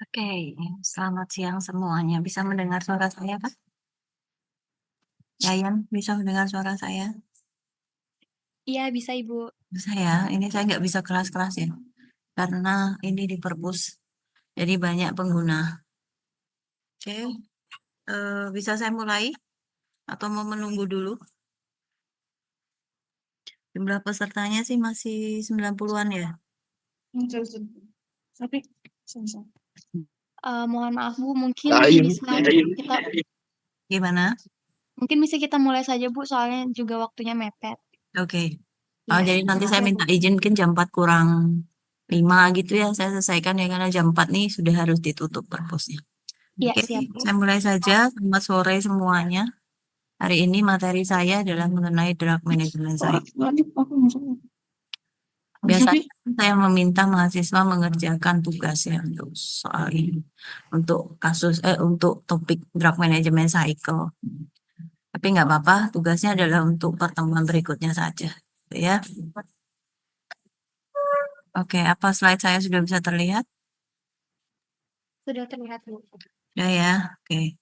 Oke, selamat siang semuanya. Bisa mendengar suara saya, Kak? Yayan, bisa mendengar suara saya? Iya, bisa Ibu. Bisa ya, ini saya nggak bisa keras-keras ya, karena ini di perpus, jadi banyak pengguna. Oke, bisa saya mulai atau mau menunggu dulu? Jumlah pesertanya sih masih 90-an ya? Mohon maaf Bu, mungkin bisa kita Gimana? mulai saja Bu, soalnya juga waktunya mepet. Oke. Iya, Jadi nanti saya minta izin mungkin jam 4 kurang 5 gitu ya, saya selesaikan ya, karena jam 4 nih sudah harus ditutup perpusnya. iya Oke, siap Bu. saya mulai saja. Selamat sore semuanya. Hari ini materi saya adalah mengenai drug management site. Biasanya saya meminta mahasiswa mengerjakan tugasnya untuk soal ini, untuk untuk topik drug management cycle. Tapi nggak apa-apa, tugasnya adalah untuk pertemuan berikutnya saja, gitu ya. Oke, apa slide saya sudah bisa terlihat? Sudah terlihat Bu. Ya ya, oke.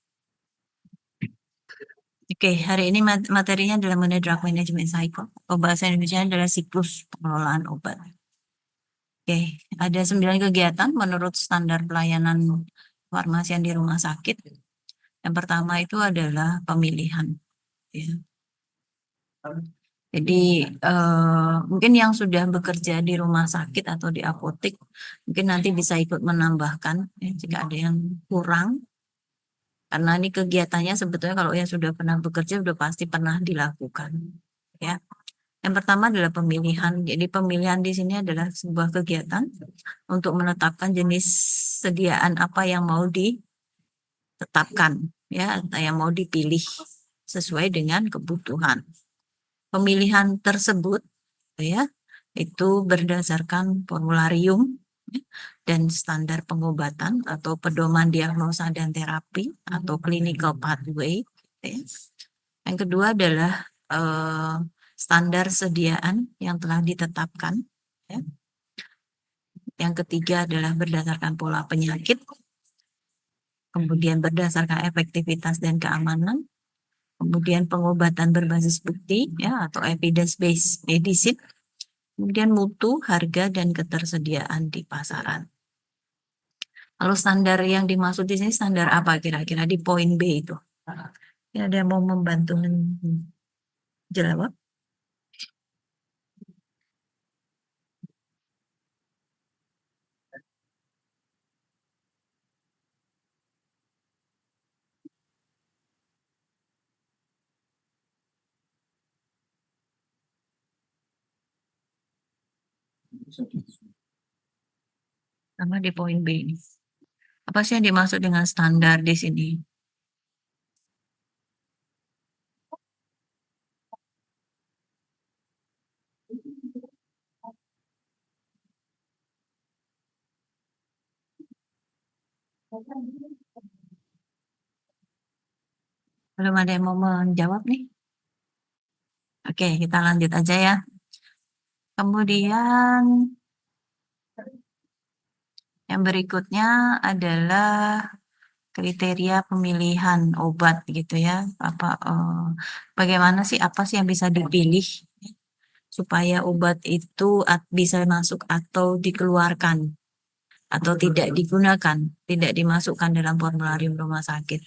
Oke, hari ini materinya adalah mengenai drug management cycle. Bahasa Indonesia adalah siklus pengelolaan obat. Oke, ada 9 kegiatan menurut standar pelayanan farmasian di rumah sakit. Yang pertama itu adalah pemilihan. Ya. Jadi mungkin yang sudah bekerja di rumah sakit atau di apotek, mungkin nanti bisa ikut menambahkan ya, jika ada yang kurang. Karena ini kegiatannya sebetulnya kalau yang sudah pernah bekerja sudah pasti pernah dilakukan. Ya. Yang pertama adalah pemilihan. Jadi pemilihan di sini adalah sebuah kegiatan untuk menetapkan jenis sediaan apa yang mau ditetapkan, ya, atau yang mau dipilih sesuai dengan kebutuhan. Pemilihan tersebut, ya, itu berdasarkan formularium, ya, dan standar pengobatan atau pedoman diagnosa dan terapi atau clinical pathway. Ya. Yang kedua adalah standar sediaan yang telah ditetapkan. Ya. Yang ketiga adalah berdasarkan pola penyakit, kemudian berdasarkan efektivitas dan keamanan, kemudian pengobatan berbasis bukti, ya, atau evidence-based medicine, kemudian mutu, harga, dan ketersediaan di pasaran. Kalau standar yang dimaksud di sini standar apa kira-kira di poin B itu? Ya, ada yang mau membantu menjawab? Sama di poin B ini. Apa sih yang dimaksud dengan standar di sini? Belum ada yang mau menjawab nih? Oke, kita lanjut aja ya. Kemudian yang berikutnya adalah kriteria pemilihan obat gitu ya. Bagaimana sih, apa sih yang bisa dipilih supaya obat itu bisa masuk atau dikeluarkan atau tidak digunakan, tidak dimasukkan dalam formularium rumah sakit.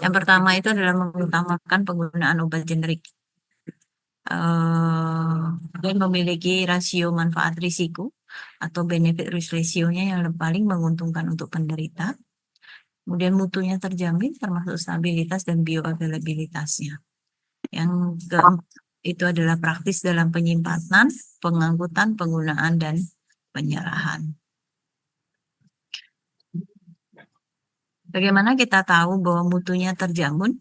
Yang pertama itu adalah mengutamakan penggunaan obat generik dan memiliki rasio manfaat risiko atau benefit risk ratio-nya yang paling menguntungkan untuk penderita. Kemudian mutunya terjamin termasuk stabilitas dan bioavailabilitasnya. Yang keempat itu adalah praktis dalam penyimpanan, pengangkutan, penggunaan, dan penyerahan. Bagaimana kita tahu bahwa mutunya terjamin?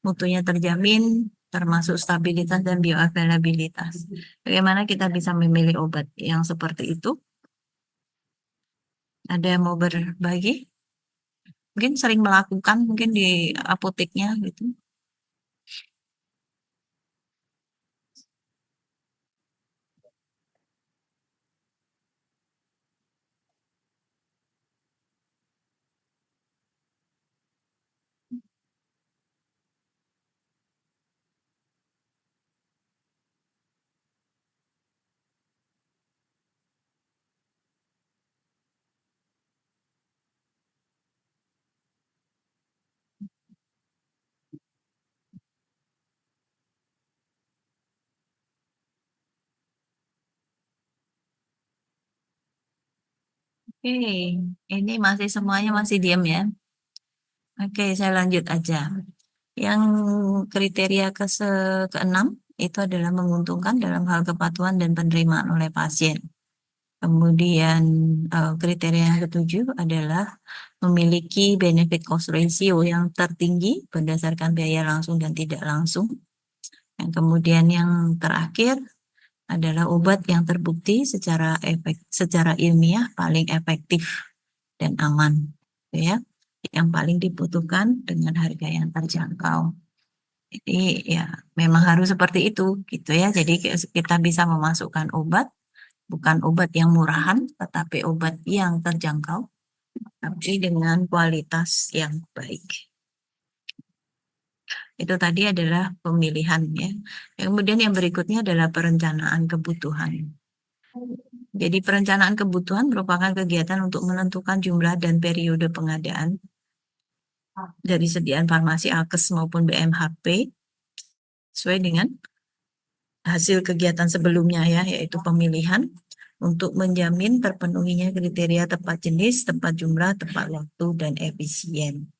Mutunya terjamin termasuk stabilitas dan bioavailabilitas. Bagaimana kita bisa memilih obat yang seperti itu? Ada yang mau berbagi? Mungkin sering melakukan, mungkin di apoteknya gitu. Oke, ini masih semuanya masih diam ya. Oke, saya lanjut aja. Yang kriteria keenam itu adalah menguntungkan dalam hal kepatuhan dan penerimaan oleh pasien. Kemudian kriteria yang ketujuh adalah memiliki benefit cost ratio yang tertinggi berdasarkan biaya langsung dan tidak langsung. Yang kemudian yang terakhir adalah obat yang terbukti secara ilmiah paling efektif dan aman, ya, yang paling dibutuhkan dengan harga yang terjangkau. Jadi ya memang harus seperti itu gitu ya. Jadi kita bisa memasukkan obat, bukan obat yang murahan, tetapi obat yang terjangkau, tapi dengan kualitas yang baik. Itu tadi adalah pemilihan ya. Kemudian yang berikutnya adalah perencanaan kebutuhan. Jadi perencanaan kebutuhan merupakan kegiatan untuk menentukan jumlah dan periode pengadaan dari sediaan farmasi alkes maupun BMHP sesuai dengan hasil kegiatan sebelumnya ya, yaitu pemilihan untuk menjamin terpenuhinya kriteria tepat jenis, tepat jumlah, tepat waktu, dan efisien.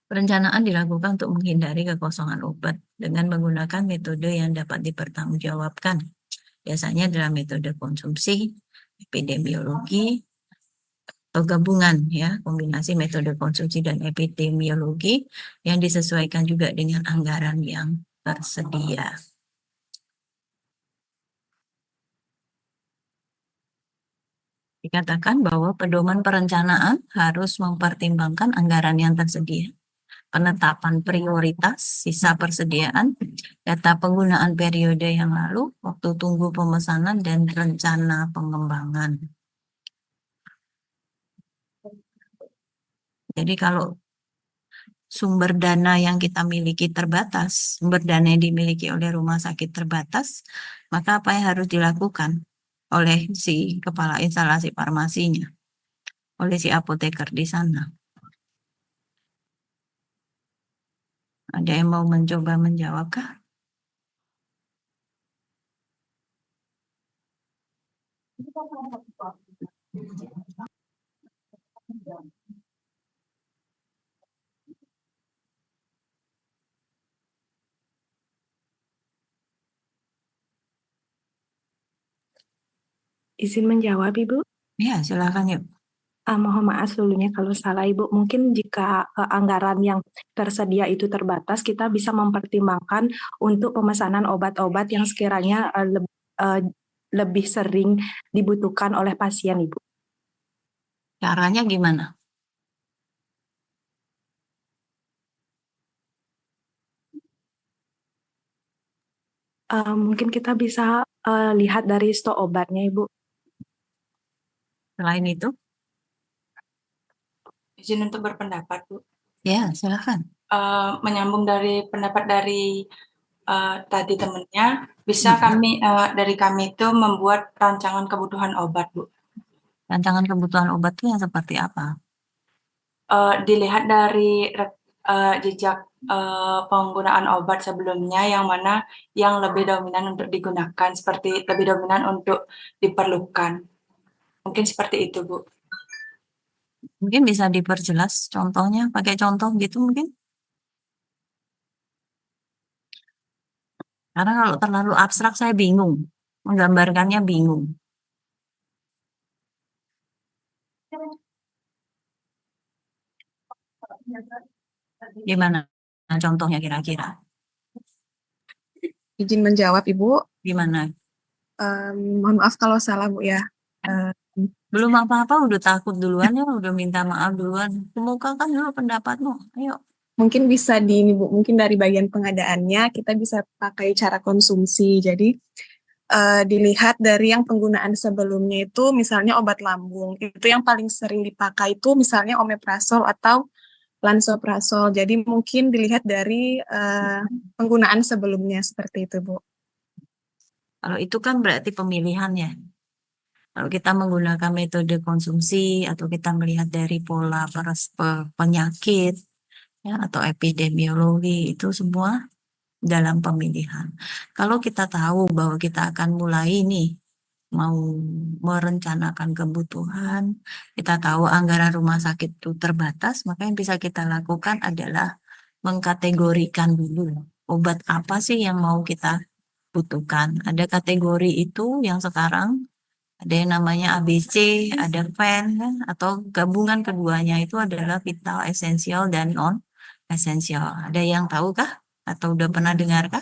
Perencanaan dilakukan untuk menghindari kekosongan obat dengan menggunakan metode yang dapat dipertanggungjawabkan. Biasanya adalah metode konsumsi, epidemiologi, atau gabungan ya, kombinasi metode konsumsi dan epidemiologi yang disesuaikan juga dengan anggaran yang tersedia. Dikatakan bahwa pedoman perencanaan harus mempertimbangkan anggaran yang tersedia, penetapan prioritas, sisa persediaan, data penggunaan periode yang lalu, waktu tunggu pemesanan, dan rencana pengembangan. Jadi kalau sumber dana yang kita miliki terbatas, sumber dana yang dimiliki oleh rumah sakit terbatas, maka apa yang harus dilakukan oleh si kepala instalasi farmasinya, oleh si apoteker di sana? Ada yang mau mencoba menjawabkah? Izin menjawab, Ibu. Ya, silakan yuk. Mohon maaf sebelumnya kalau salah, Ibu. Mungkin jika anggaran yang tersedia itu terbatas, kita bisa mempertimbangkan untuk pemesanan obat-obat yang sekiranya lebih sering dibutuhkan oleh pasien, Ibu. Caranya gimana? Mungkin kita bisa lihat dari stok obatnya, Ibu. Selain itu? Izin untuk berpendapat, Bu. Ya, silakan. Menyambung dari pendapat dari tadi temannya, bisa dari kami itu membuat rancangan kebutuhan obat, Bu. Rancangan kebutuhan obat itu yang seperti apa? Dilihat dari jejak penggunaan obat sebelumnya, yang mana yang lebih dominan untuk digunakan, seperti lebih dominan untuk diperlukan. Mungkin seperti itu, Bu. Mungkin bisa diperjelas contohnya, pakai contoh gitu mungkin? Karena kalau terlalu abstrak saya bingung, menggambarkannya bingung. Gimana contohnya kira-kira? Izin menjawab, Ibu. Gimana? Mohon maaf kalau salah, Bu ya. Belum apa-apa udah takut duluan ya, udah minta maaf duluan. Kemukakan dulu pendapatmu, ayo. Mungkin bisa ini, Bu, mungkin dari bagian pengadaannya kita bisa pakai cara konsumsi. Jadi dilihat dari yang penggunaan sebelumnya itu misalnya obat lambung. Itu yang paling sering dipakai itu misalnya omeprazol atau lansoprazol. Jadi mungkin dilihat dari penggunaan sebelumnya seperti itu, Bu. Kalau itu kan berarti pemilihan ya. Kalau kita menggunakan metode konsumsi atau kita melihat dari pola penyakit ya, atau epidemiologi, itu semua dalam pemilihan. Kalau kita tahu bahwa kita akan mulai nih mau merencanakan kebutuhan, kita tahu anggaran rumah sakit itu terbatas, maka yang bisa kita lakukan adalah mengkategorikan dulu obat apa sih yang mau kita butuhkan. Ada kategori itu yang sekarang ada yang namanya ABC, ada FEN, kan? Atau gabungan keduanya itu adalah vital, esensial, dan non esensial. Ada yang tahu kah? Atau udah pernah dengar kah?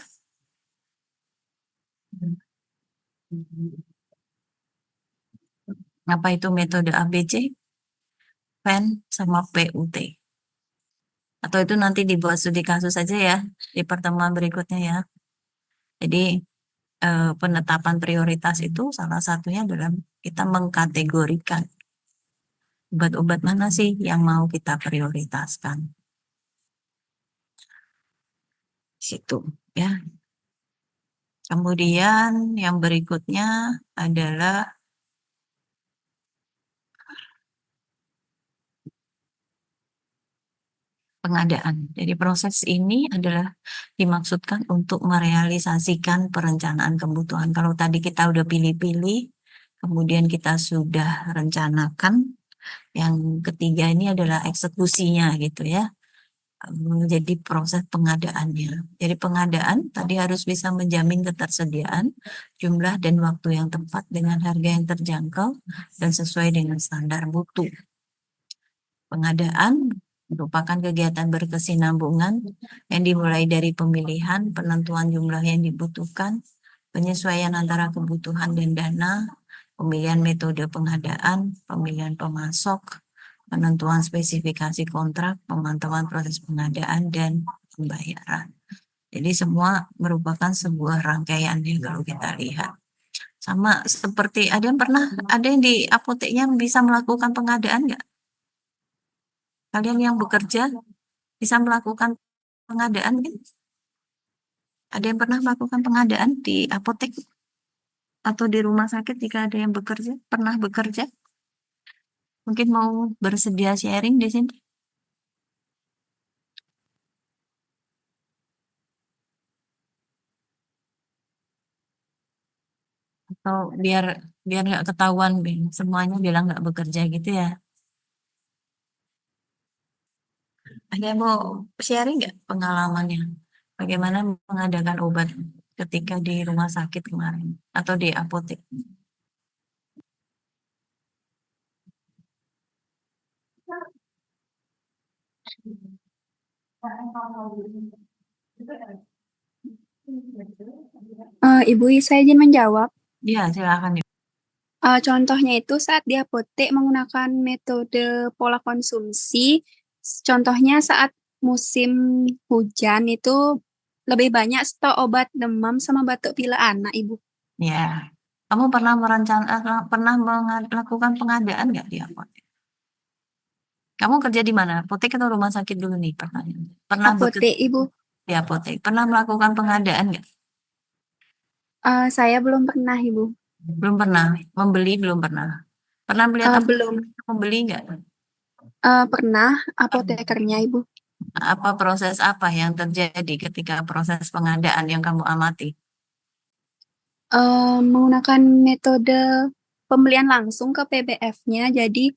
Apa itu metode ABC, FEN, sama PUT? Atau itu nanti dibuat studi kasus saja ya di pertemuan berikutnya ya. Jadi penetapan prioritas itu salah satunya adalah kita mengkategorikan obat-obat mana sih yang mau kita prioritaskan. Situ ya. Kemudian yang berikutnya adalah pengadaan. Jadi proses ini adalah dimaksudkan untuk merealisasikan perencanaan kebutuhan. Kalau tadi kita udah pilih-pilih, kemudian kita sudah rencanakan, yang ketiga ini adalah eksekusinya gitu ya. menjadi proses pengadaannya. Jadi pengadaan tadi harus bisa menjamin ketersediaan, jumlah dan waktu yang tepat dengan harga yang terjangkau dan sesuai dengan standar mutu. Pengadaan merupakan kegiatan berkesinambungan yang dimulai dari pemilihan, penentuan jumlah yang dibutuhkan, penyesuaian antara kebutuhan dan dana, pemilihan metode pengadaan, pemilihan pemasok, penentuan spesifikasi kontrak, pemantauan proses pengadaan, dan pembayaran. Jadi semua merupakan sebuah rangkaian ya kalau kita lihat. Sama seperti ada yang di apoteknya bisa melakukan pengadaan nggak? Kalian yang bekerja bisa melakukan pengadaan kan? Ada yang pernah melakukan pengadaan di apotek atau di rumah sakit jika ada yang bekerja? Pernah bekerja? Mungkin mau bersedia sharing di sini? Atau biar biar nggak ketahuan, semuanya bilang nggak bekerja gitu ya? Ada yang mau sharing nggak pengalamannya? Bagaimana mengadakan obat ketika di rumah sakit kemarin atau di apotek? Ibu, saya izin menjawab. Iya, silakan. Contohnya itu saat di apotek menggunakan metode pola konsumsi. Contohnya saat musim hujan itu lebih banyak stok obat demam sama batuk pilek anak, Ibu. Ya, kamu pernah melakukan pengadaan nggak di apotek? Kamu kerja di mana? Apotek atau rumah sakit dulu nih pertanyaan. Pernah bekerja Apotek, Ibu. di apotek? Pernah melakukan pengadaan nggak? Saya belum pernah, Ibu. Belum pernah. Membeli belum pernah. Pernah melihat apa? Belum. Membeli nggak? Pernah apotekernya, Ibu. Apa proses apa yang terjadi ketika proses pengadaan yang kamu amati? Menggunakan metode pembelian langsung ke PBF-nya. Jadi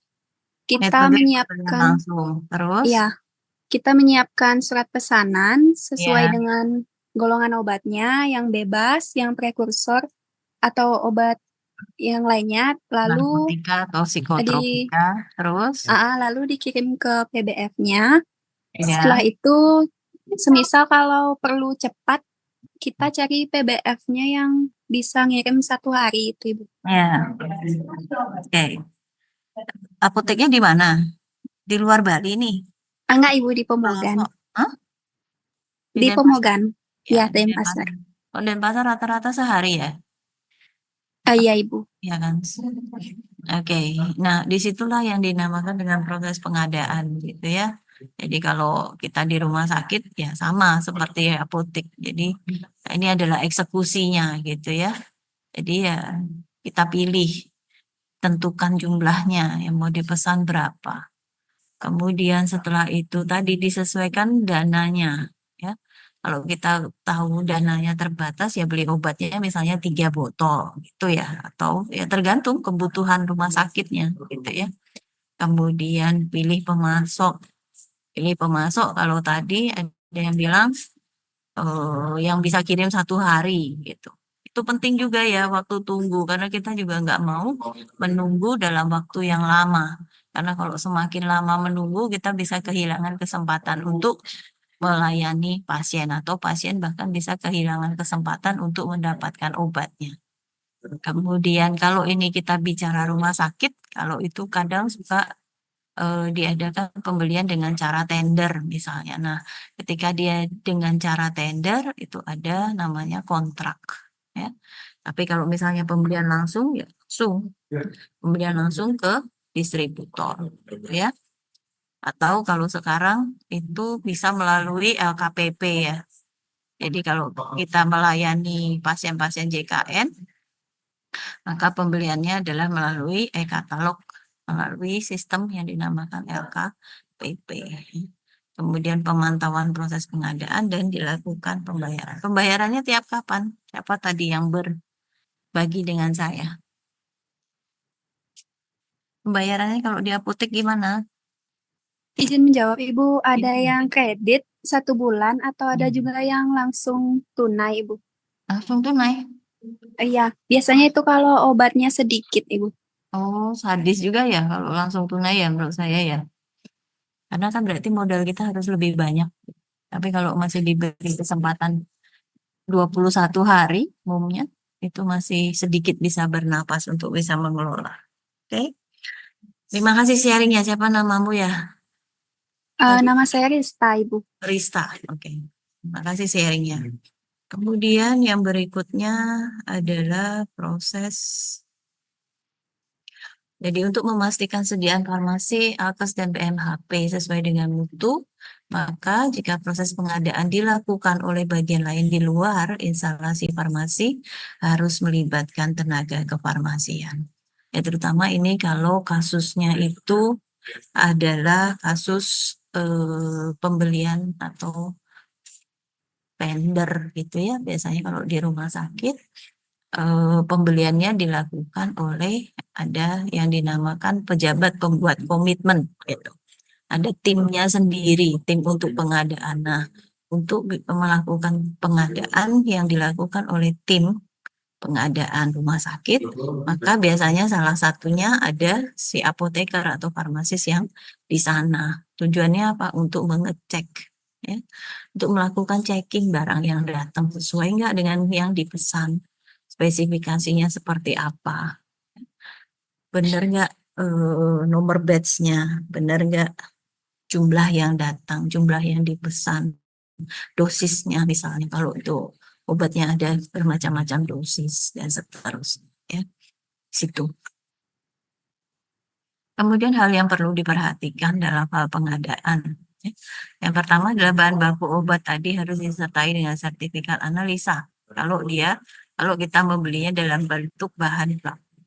kita Metode pembelian menyiapkan, langsung. Terus? ya, kita menyiapkan surat pesanan sesuai Ya, dengan golongan obatnya yang bebas, yang prekursor, atau obat yang lainnya, lalu narkotika atau psikotropika. Terus? lalu dikirim ke PBF-nya. Ya. Setelah itu, semisal kalau perlu cepat, kita cari PBF-nya yang bisa ngirim 1 hari itu, Ibu. Ya. Oke. Apoteknya di mana? Di luar Bali nih. Enggak, Ibu, di Pemogan. Pelosok. Hah? Di Denpasar? Pemogan. Ya, di Denpasar. Oh, Denpasar rata-rata sehari ya? Iya, Ibu. Ya kan? Oke. Nah, disitulah yang dinamakan dengan proses pengadaan gitu ya. Jadi kalau kita di rumah sakit ya sama seperti apotek. Jadi ini adalah eksekusinya gitu ya. Jadi ya kita pilih, tentukan jumlahnya yang mau dipesan berapa. Kemudian setelah itu tadi disesuaikan dananya ya. Kalau kita tahu dananya terbatas ya beli obatnya misalnya 3 botol gitu ya, atau ya tergantung kebutuhan rumah sakitnya gitu ya. Kemudian pilih pemasok kalau tadi ada yang bilang yang bisa kirim 1 hari gitu. Itu penting juga ya waktu tunggu karena kita juga nggak mau menunggu dalam waktu yang lama. Karena kalau semakin lama menunggu kita bisa kehilangan kesempatan untuk melayani pasien atau pasien bahkan bisa kehilangan kesempatan untuk mendapatkan obatnya. Kemudian kalau ini kita bicara rumah sakit, kalau itu kadang suka diadakan pembelian dengan cara tender misalnya. Nah, ketika dia dengan cara tender itu ada namanya kontrak ya. Tapi kalau misalnya pembelian langsung ya langsung pembelian langsung ke distributor gitu ya. Atau kalau sekarang itu bisa melalui LKPP ya. Jadi kalau kita melayani pasien-pasien JKN, maka pembeliannya adalah melalui e-katalog, melalui sistem yang dinamakan LKPP. Kemudian pemantauan proses pengadaan dan dilakukan pembayaran. Pembayarannya tiap kapan? Siapa tadi yang berbagi dengan saya? Pembayarannya kalau di apotek gimana? Izin menjawab, Ibu, ada yang kredit 1 bulan atau ada juga yang langsung tunai, Ibu? Langsung tunai. Iya, biasanya itu kalau obatnya sedikit, Ibu. Oh, sadis juga ya kalau langsung tunai ya menurut saya ya. Karena kan berarti modal kita harus lebih banyak. Tapi kalau masih diberi kesempatan 21 hari umumnya itu masih sedikit bisa bernapas untuk bisa mengelola. Oke. Terima kasih sharingnya. Siapa namamu ya? Nama saya Rista, Ibu. Rista. Oke. Terima kasih sharingnya. Kemudian yang berikutnya adalah proses. Jadi untuk memastikan sediaan farmasi, alkes, dan PMHP sesuai dengan mutu, maka jika proses pengadaan dilakukan oleh bagian lain di luar instalasi farmasi, harus melibatkan tenaga kefarmasian. Ya, terutama ini kalau kasusnya itu adalah kasus pembelian atau tender gitu ya. Biasanya kalau di rumah sakit, pembeliannya dilakukan oleh ada yang dinamakan pejabat pembuat komitmen gitu. Ada timnya sendiri, tim untuk pengadaan. Nah, untuk melakukan pengadaan yang dilakukan oleh tim pengadaan rumah sakit, maka biasanya salah satunya ada si apoteker atau farmasis yang di sana. Tujuannya apa? Untuk mengecek, ya, untuk melakukan checking barang yang datang sesuai nggak dengan yang dipesan, spesifikasinya seperti apa, benar nggak nomor batch-nya, benar nggak jumlah yang datang, jumlah yang dipesan, dosisnya misalnya kalau itu obatnya ada bermacam-macam dosis dan seterusnya ya situ. Kemudian hal yang perlu diperhatikan dalam hal pengadaan, ya. Yang pertama adalah bahan baku obat tadi harus disertai dengan sertifikat analisa. Kalau kita membelinya dalam bentuk bahan baku,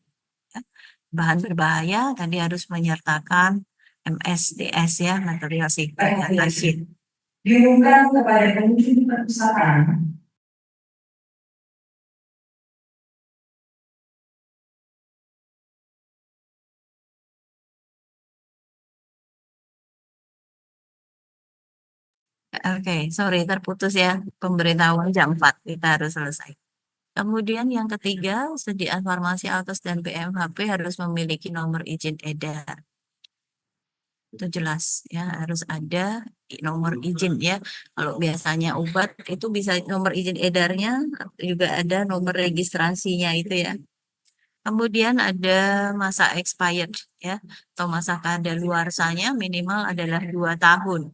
ya. Bahan berbahaya tadi harus menyertakan MSDS ya, material safety data sheet. Diumumkan kepada pengunjung perpustakaan. Oke, sorry terputus ya, pemberitahuan jam 4 kita harus selesai. Kemudian yang ketiga, sediaan farmasi alkes dan PMHP harus memiliki nomor izin edar. Itu jelas ya, harus ada nomor izin ya. Kalau biasanya obat itu bisa nomor izin edarnya, juga ada nomor registrasinya itu ya. Kemudian ada masa expired ya, atau masa kadaluarsanya minimal adalah 2 tahun.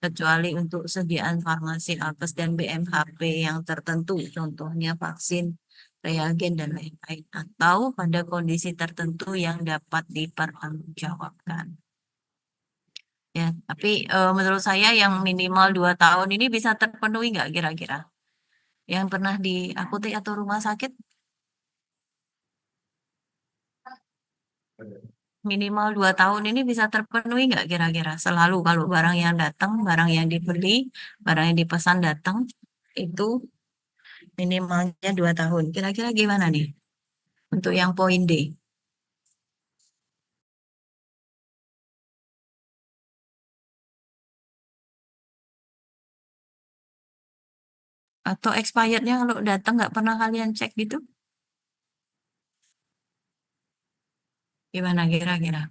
Kecuali untuk sediaan farmasi alkes dan BMHP yang tertentu, contohnya vaksin, reagen, dan lain-lain. Atau pada kondisi tertentu yang dapat dipertanggungjawabkan. Ya, tapi menurut saya yang minimal 2 tahun ini bisa terpenuhi nggak kira-kira? Yang pernah di apotek atau rumah sakit? Minimal 2 tahun ini bisa terpenuhi nggak kira-kira? Selalu kalau barang yang datang, barang yang dibeli, barang yang dipesan datang, itu minimalnya 2 tahun. Kira-kira gimana nih? Untuk yang poin D. Atau expirednya kalau datang nggak pernah kalian cek gitu? Gimana kira-kira?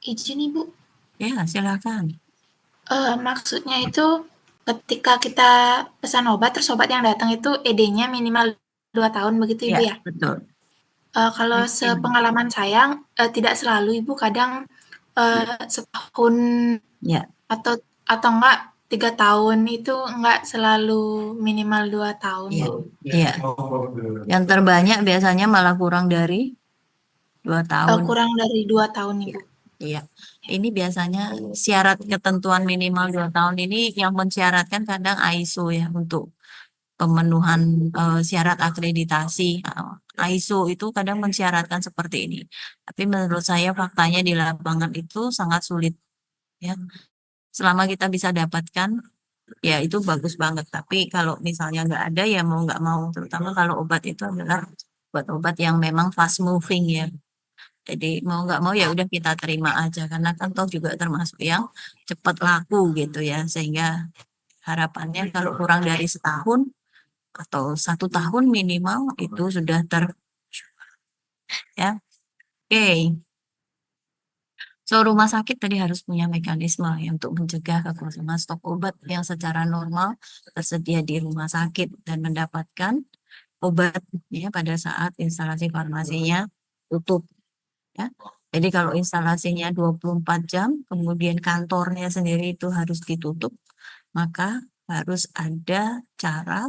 Izin Ibu, Ya, silakan. maksudnya itu ketika kita pesan obat, terus obat yang datang itu ED-nya minimal 2 tahun begitu Ibu ya? Betul. Kalau sepengalaman saya, tidak selalu Ibu, kadang setahun Ya. atau enggak 3 tahun, itu enggak selalu minimal 2 tahun. Iya. Iya. Yang terbanyak biasanya malah kurang dari 2 tahun. Kurang dari 2 tahun Ibu. Iya. Ini biasanya syarat ketentuan minimal 2 tahun ini yang mensyaratkan kadang ISO ya untuk pemenuhan syarat akreditasi. ISO itu kadang mensyaratkan seperti ini. Tapi menurut saya faktanya di lapangan itu sangat sulit ya. Selama kita bisa dapatkan ya itu bagus banget. Tapi kalau misalnya nggak ada ya mau nggak mau. Terutama kalau obat itu adalah obat-obat yang memang fast moving ya. Jadi mau nggak mau ya udah kita terima aja karena kan toh juga termasuk yang cepat laku gitu ya. Sehingga harapannya kalau kurang dari setahun atau 1 tahun minimal itu sudah ya. Oke. So, rumah sakit tadi harus punya mekanisme ya untuk mencegah kekosongan stok obat yang secara normal tersedia di rumah sakit dan mendapatkan obat ya pada saat instalasi farmasinya tutup ya. Jadi kalau instalasinya 24 jam, kemudian kantornya sendiri itu harus ditutup, maka harus ada cara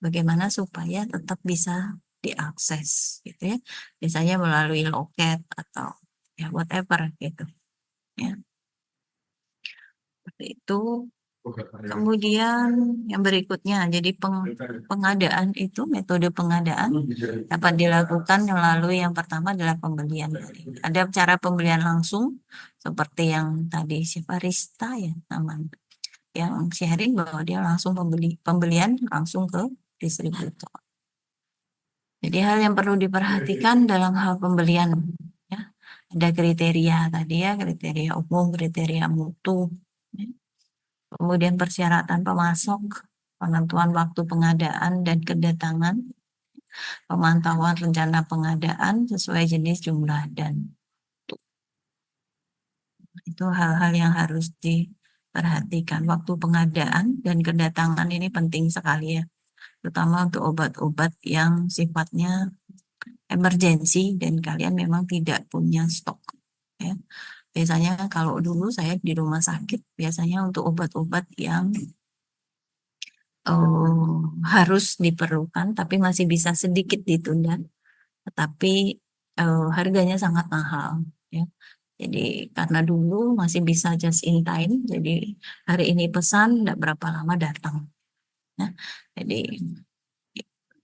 bagaimana supaya tetap bisa diakses gitu ya. Biasanya melalui loket atau ya whatever gitu ya. Seperti itu. Kemudian yang berikutnya, jadi pengadaan itu, metode pengadaan dapat dilakukan melalui yang pertama adalah pembelian. Ada cara pembelian langsung, seperti yang tadi siapa Rista ya namanya, yang sharing bahwa dia langsung pembelian langsung ke distributor. Jadi hal yang perlu diperhatikan dalam hal pembelian, ya, ada kriteria tadi ya, kriteria umum, kriteria mutu. Ya. Kemudian persyaratan pemasok, penentuan waktu pengadaan dan kedatangan, pemantauan rencana pengadaan sesuai jenis, jumlah, dan itu hal-hal yang harus diperhatikan. Waktu pengadaan dan kedatangan ini penting sekali ya, terutama untuk obat-obat yang sifatnya emergensi dan kalian memang tidak punya stok. Ya. Biasanya kalau dulu saya di rumah sakit, biasanya untuk obat-obat yang harus diperlukan tapi masih bisa sedikit ditunda, tetapi harganya sangat mahal ya. Jadi karena dulu masih bisa just in time, jadi hari ini pesan tidak berapa lama datang. Ya. Jadi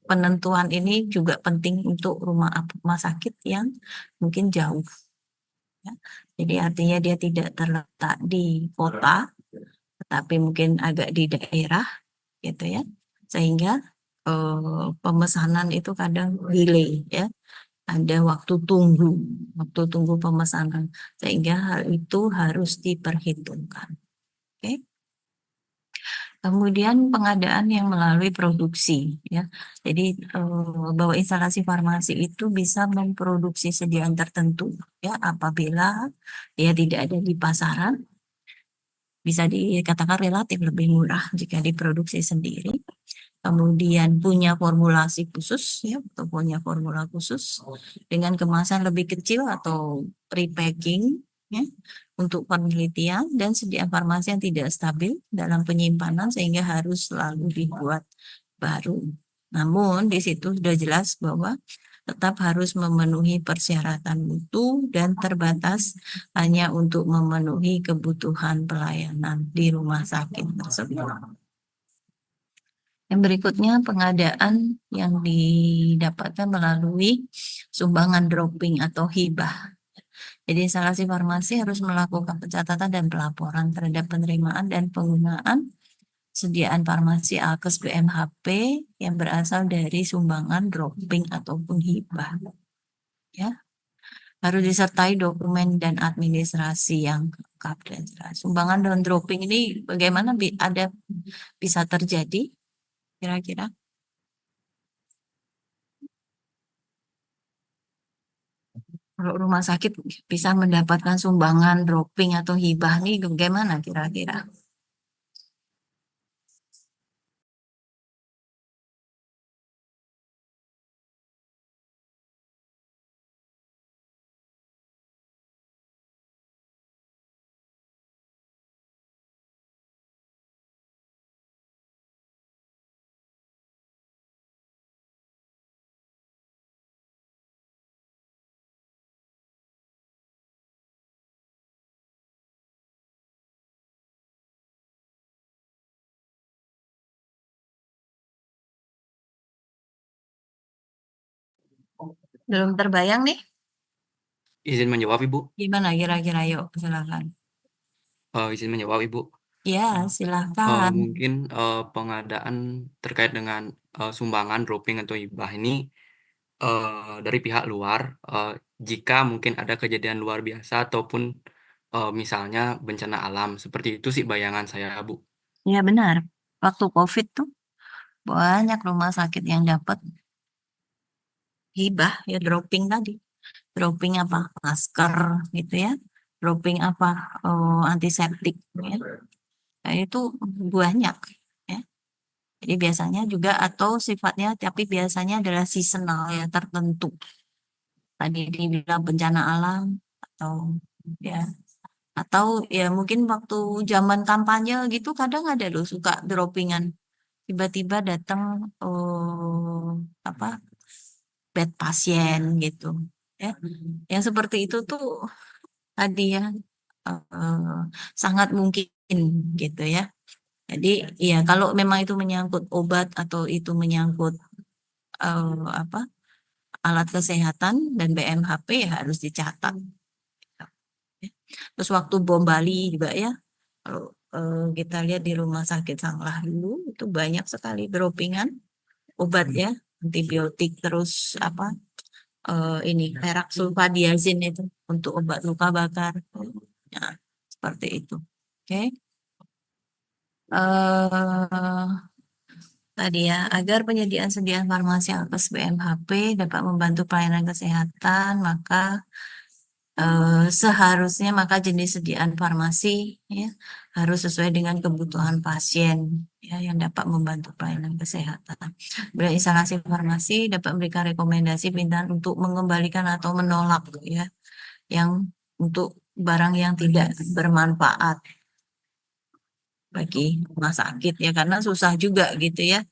penentuan ini juga penting untuk rumah sakit yang mungkin jauh. Ya. Jadi artinya dia tidak terletak di kota, tetapi mungkin agak di daerah gitu ya, sehingga pemesanan itu kadang delay ya, ada waktu tunggu pemesanan, sehingga hal itu harus diperhitungkan. Oke. Kemudian pengadaan yang melalui produksi ya, jadi bahwa instalasi farmasi itu bisa memproduksi sediaan tertentu ya, apabila dia tidak ada di pasaran, bisa dikatakan relatif lebih murah jika diproduksi sendiri. Kemudian punya formulasi khusus ya, atau punya formula khusus dengan kemasan lebih kecil atau repacking ya, untuk penelitian, dan sediaan farmasi yang tidak stabil dalam penyimpanan sehingga harus selalu dibuat baru. Namun di situ sudah jelas bahwa tetap harus memenuhi persyaratan mutu dan terbatas hanya untuk memenuhi kebutuhan pelayanan di rumah sakit tersebut. Yang berikutnya pengadaan yang didapatkan melalui sumbangan dropping atau hibah. Jadi instalasi farmasi harus melakukan pencatatan dan pelaporan terhadap penerimaan dan penggunaan sediaan farmasi Alkes BMHP yang berasal dari sumbangan dropping ataupun hibah. Ya. Harus disertai dokumen dan administrasi yang lengkap dan jelas. Sumbangan dan dropping ini bagaimana bisa terjadi? Kira-kira kalau rumah sakit bisa mendapatkan sumbangan dropping atau hibah nih bagaimana kira-kira? Belum terbayang nih? Izin menjawab, Ibu. Gimana kira-kira? Yuk, silakan. Izin menjawab, Ibu. Ya, silakan. Mungkin pengadaan terkait dengan sumbangan, dropping atau hibah ini dari pihak luar, jika mungkin ada kejadian luar biasa ataupun, misalnya bencana alam, seperti itu sih bayangan saya, Bu. Ya benar, waktu COVID tuh banyak rumah sakit yang dapat hibah ya dropping tadi. Dropping apa? Masker gitu ya. Dropping apa? Antiseptik ya. Nah, itu banyak ya. Jadi biasanya juga atau sifatnya tapi biasanya adalah seasonal ya tertentu. Tadi dibilang bencana alam atau ya mungkin waktu zaman kampanye gitu kadang ada loh suka droppingan tiba-tiba datang apa bed pasien gitu ya yang seperti itu tuh tadi ya sangat mungkin gitu ya. Jadi ya kalau memang itu menyangkut obat atau itu menyangkut apa alat kesehatan dan BMHP ya harus dicatat. Terus waktu bom Bali juga ya, kalau kita lihat di rumah sakit Sanglah dulu itu banyak sekali droppingan obat ya, antibiotik terus apa ini perak sulfadiazin itu untuk obat luka bakar. Nah, seperti itu. Oke. Tadi ya, agar penyediaan sediaan farmasi Alkes BMHP dapat membantu pelayanan kesehatan, maka seharusnya maka jenis sediaan farmasi ya harus sesuai dengan kebutuhan pasien ya yang dapat membantu pelayanan kesehatan. Instalasi farmasi dapat memberikan rekomendasi pintahan untuk mengembalikan atau menolak ya yang untuk barang yang tidak bermanfaat bagi rumah sakit ya karena susah juga gitu ya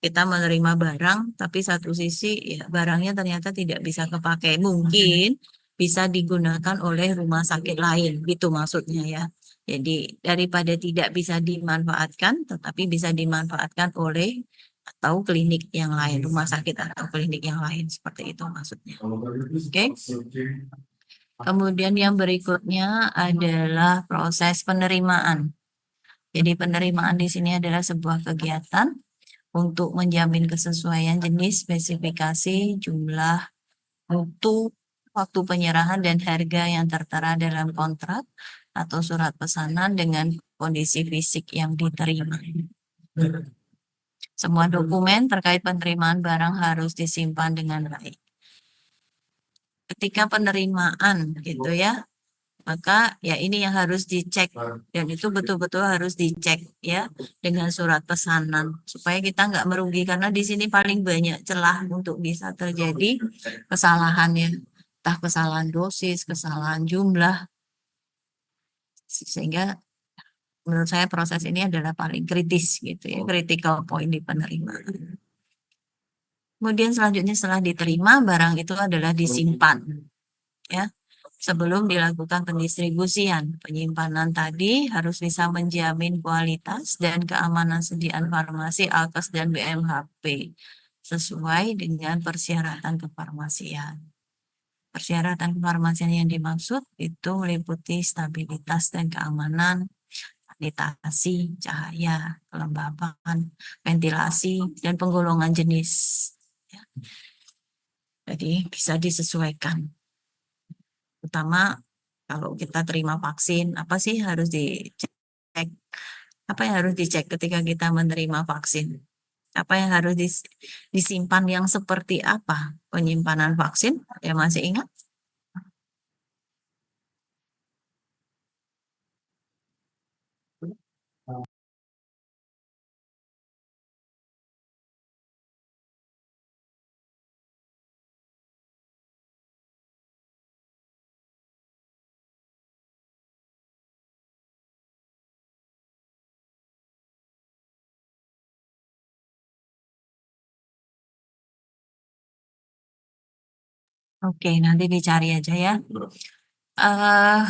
kita menerima barang tapi satu sisi ya barangnya ternyata tidak bisa kepakai mungkin bisa digunakan oleh rumah sakit lain gitu maksudnya ya jadi daripada tidak bisa dimanfaatkan tetapi bisa dimanfaatkan oleh atau klinik yang lain rumah sakit atau klinik yang lain seperti itu maksudnya. Oke. Kemudian yang berikutnya adalah proses penerimaan. Jadi penerimaan di sini adalah sebuah kegiatan untuk menjamin kesesuaian jenis, spesifikasi, jumlah, mutu, waktu penyerahan dan harga yang tertera dalam kontrak atau surat pesanan dengan kondisi fisik yang diterima. Semua dokumen terkait penerimaan barang harus disimpan dengan baik. Ketika penerimaan gitu ya, maka ya ini yang harus dicek dan itu betul-betul harus dicek ya dengan surat pesanan supaya kita nggak merugi karena di sini paling banyak celah untuk bisa terjadi kesalahannya entah kesalahan dosis, kesalahan jumlah sehingga menurut saya proses ini adalah paling kritis gitu ya critical point di penerimaan. Kemudian selanjutnya setelah diterima barang itu adalah disimpan ya. Sebelum dilakukan pendistribusian, penyimpanan tadi harus bisa menjamin kualitas dan keamanan sediaan farmasi, Alkes dan BMHP sesuai dengan persyaratan kefarmasian. Persyaratan kefarmasian yang dimaksud itu meliputi stabilitas dan keamanan, sanitasi, cahaya, kelembapan, ventilasi, dan penggolongan jenis. Jadi bisa disesuaikan. Utama kalau kita terima vaksin, apa sih harus dicek? Apa yang harus dicek ketika kita menerima vaksin? Apa yang harus disimpan yang seperti apa? Penyimpanan vaksin, ya masih ingat? Oke, nanti dicari aja ya.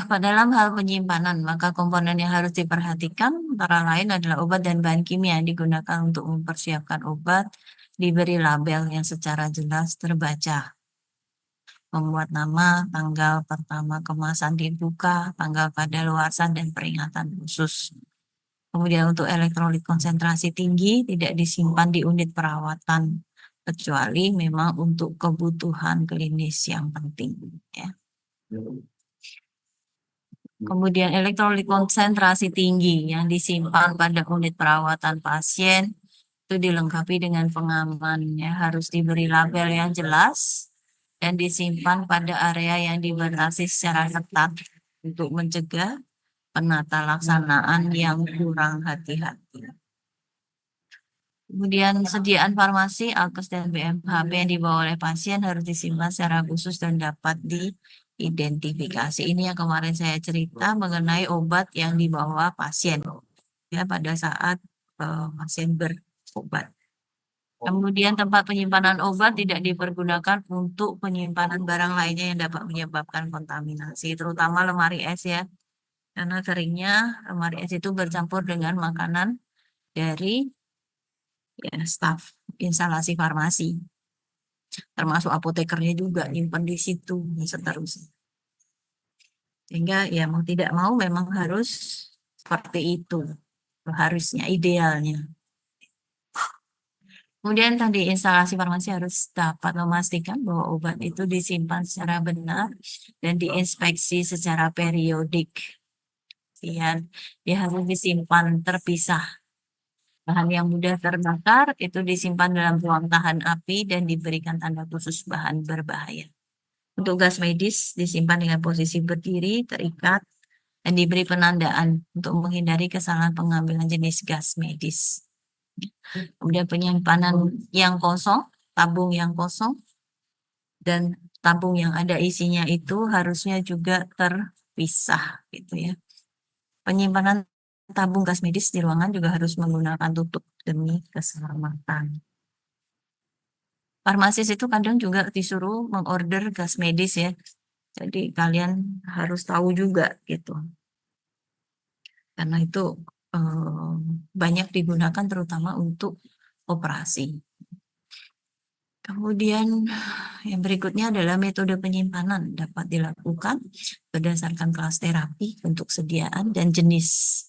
Dalam hal penyimpanan, maka komponen yang harus diperhatikan antara lain adalah obat dan bahan kimia yang digunakan untuk mempersiapkan obat, diberi label yang secara jelas terbaca. Membuat nama, tanggal pertama kemasan dibuka, tanggal kadaluarsa dan peringatan khusus. Kemudian untuk elektrolit konsentrasi tinggi tidak disimpan di unit perawatan kecuali memang untuk kebutuhan klinis yang penting ya. Kemudian elektrolit konsentrasi tinggi yang disimpan pada unit perawatan pasien itu dilengkapi dengan pengaman ya, harus diberi label yang jelas dan disimpan pada area yang dibatasi secara ketat untuk mencegah penata laksanaan yang kurang hati-hati. Kemudian sediaan farmasi, alkes dan BMHP yang dibawa oleh pasien harus disimpan secara khusus dan dapat diidentifikasi. Ini yang kemarin saya cerita mengenai obat yang dibawa pasien ya pada saat pasien berobat. Kemudian tempat penyimpanan obat tidak dipergunakan untuk penyimpanan barang lainnya yang dapat menyebabkan kontaminasi, terutama lemari es ya. Karena keringnya lemari es itu bercampur dengan makanan dari ya, staf instalasi farmasi, termasuk apotekernya juga nyimpan di situ dan seterusnya. Sehingga ya mau tidak mau memang harus seperti itu, harusnya idealnya. Kemudian tadi instalasi farmasi harus dapat memastikan bahwa obat itu disimpan secara benar dan diinspeksi secara periodik. Dia harus disimpan terpisah. Bahan yang mudah terbakar itu disimpan dalam ruang tahan api dan diberikan tanda khusus bahan berbahaya. Untuk gas medis disimpan dengan posisi berdiri, terikat, dan diberi penandaan untuk menghindari kesalahan pengambilan jenis gas medis. Kemudian penyimpanan yang kosong, tabung yang kosong, dan tabung yang ada isinya itu harusnya juga terpisah gitu ya. Penyimpanan tabung gas medis di ruangan juga harus menggunakan tutup demi keselamatan. Farmasis itu kadang juga disuruh mengorder gas medis ya. Jadi kalian harus tahu juga gitu. Karena itu banyak digunakan terutama untuk operasi. Kemudian yang berikutnya adalah metode penyimpanan dapat dilakukan berdasarkan kelas terapi, bentuk sediaan, dan jenis.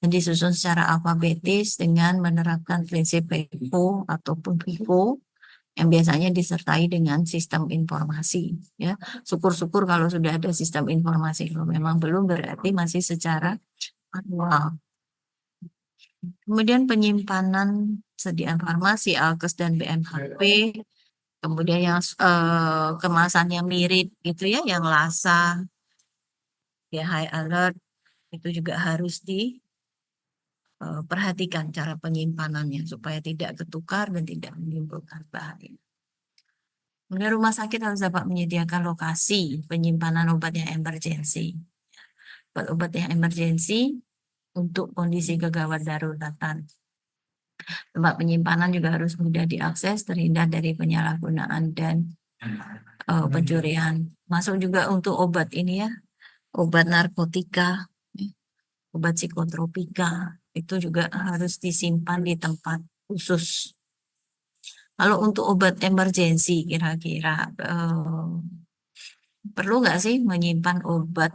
Dan disusun secara alfabetis dengan menerapkan prinsip FIFO ataupun FIFO yang biasanya disertai dengan sistem informasi. Ya, syukur-syukur kalau sudah ada sistem informasi. Kalau memang belum berarti masih secara manual. Kemudian penyimpanan sediaan farmasi, alkes dan BMHP. Kemudian yang kemasannya mirip gitu ya, yang LASA, ya high alert itu juga harus diperhatikan cara penyimpanannya supaya tidak ketukar dan tidak menimbulkan bahaya. Kemudian rumah sakit harus dapat menyediakan lokasi penyimpanan obat yang emergensi. Obat yang emergensi untuk kondisi kegawat daruratan. Tempat penyimpanan juga harus mudah diakses, terhindar dari penyalahgunaan dan pencurian. Masuk juga untuk obat ini ya, obat narkotika, obat psikotropika, itu juga harus disimpan di tempat khusus. Kalau untuk obat emergensi, kira-kira perlu nggak sih menyimpan obat?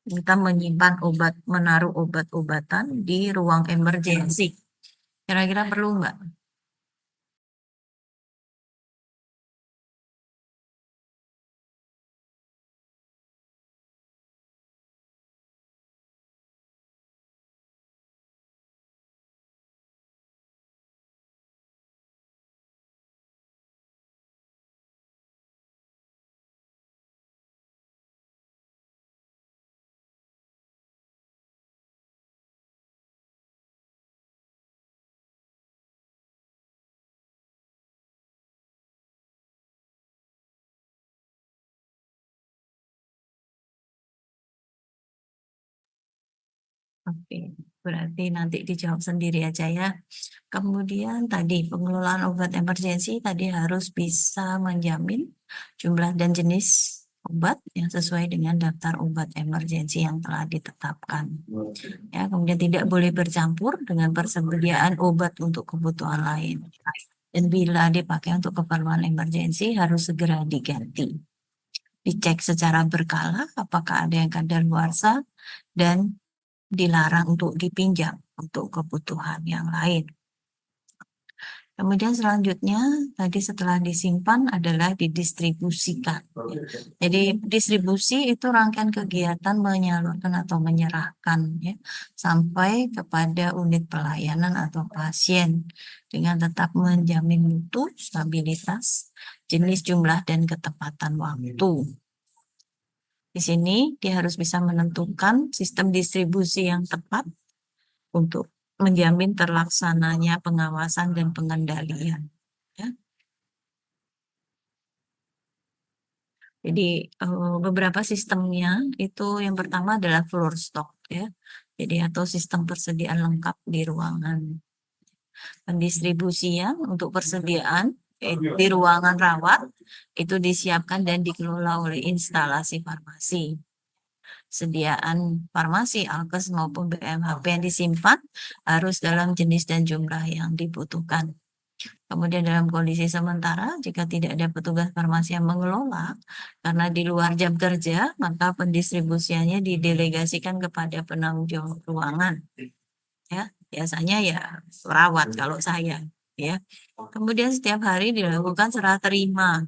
Kita menyimpan obat, menaruh obat-obatan di ruang emergensi. Kira-kira perlu nggak? Oke, berarti nanti dijawab sendiri aja ya. Kemudian tadi pengelolaan obat emergensi tadi harus bisa menjamin jumlah dan jenis obat yang sesuai dengan daftar obat emergensi yang telah ditetapkan. Ya, kemudian tidak boleh bercampur dengan persediaan obat untuk kebutuhan lain. Dan bila dipakai untuk keperluan emergensi harus segera diganti. Dicek secara berkala apakah ada yang kadaluarsa dan dilarang untuk dipinjam untuk kebutuhan yang lain. Kemudian selanjutnya tadi setelah disimpan adalah didistribusikan. Jadi distribusi itu rangkaian kegiatan menyalurkan atau menyerahkan ya, sampai kepada unit pelayanan atau pasien dengan tetap menjamin mutu, stabilitas, jenis, jumlah, dan ketepatan waktu. Di sini dia harus bisa menentukan sistem distribusi yang tepat untuk menjamin terlaksananya pengawasan dan pengendalian. Ya. Jadi beberapa sistemnya itu yang pertama adalah floor stock ya. Jadi atau sistem persediaan lengkap di ruangan. Pendistribusian untuk persediaan di ruangan rawat itu disiapkan dan dikelola oleh instalasi farmasi. Sediaan farmasi, alkes maupun BMHP yang disimpan harus dalam jenis dan jumlah yang dibutuhkan. Kemudian dalam kondisi sementara, jika tidak ada petugas farmasi yang mengelola, karena di luar jam kerja, maka pendistribusiannya didelegasikan kepada penanggung jawab ruangan. Ya, biasanya ya perawat kalau saya. Ya. Kemudian setiap hari dilakukan serah terima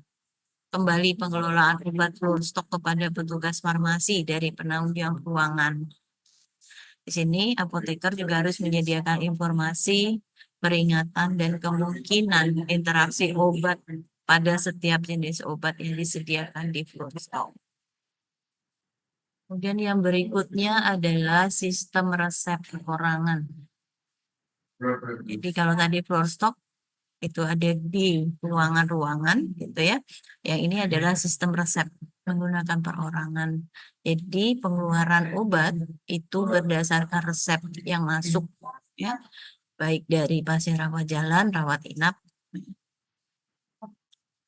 kembali pengelolaan obat floor stock kepada petugas farmasi dari penanggung jawab ruangan. Di sini apoteker juga harus menyediakan informasi, peringatan, dan kemungkinan interaksi obat pada setiap jenis obat yang disediakan di floor stock. Kemudian yang berikutnya adalah sistem resep perorangan. Jadi kalau tadi floor stock itu ada di ruangan-ruangan gitu ya. Yang ini adalah sistem resep menggunakan perorangan. Jadi pengeluaran obat itu berdasarkan resep yang masuk ya, baik dari pasien rawat jalan, rawat inap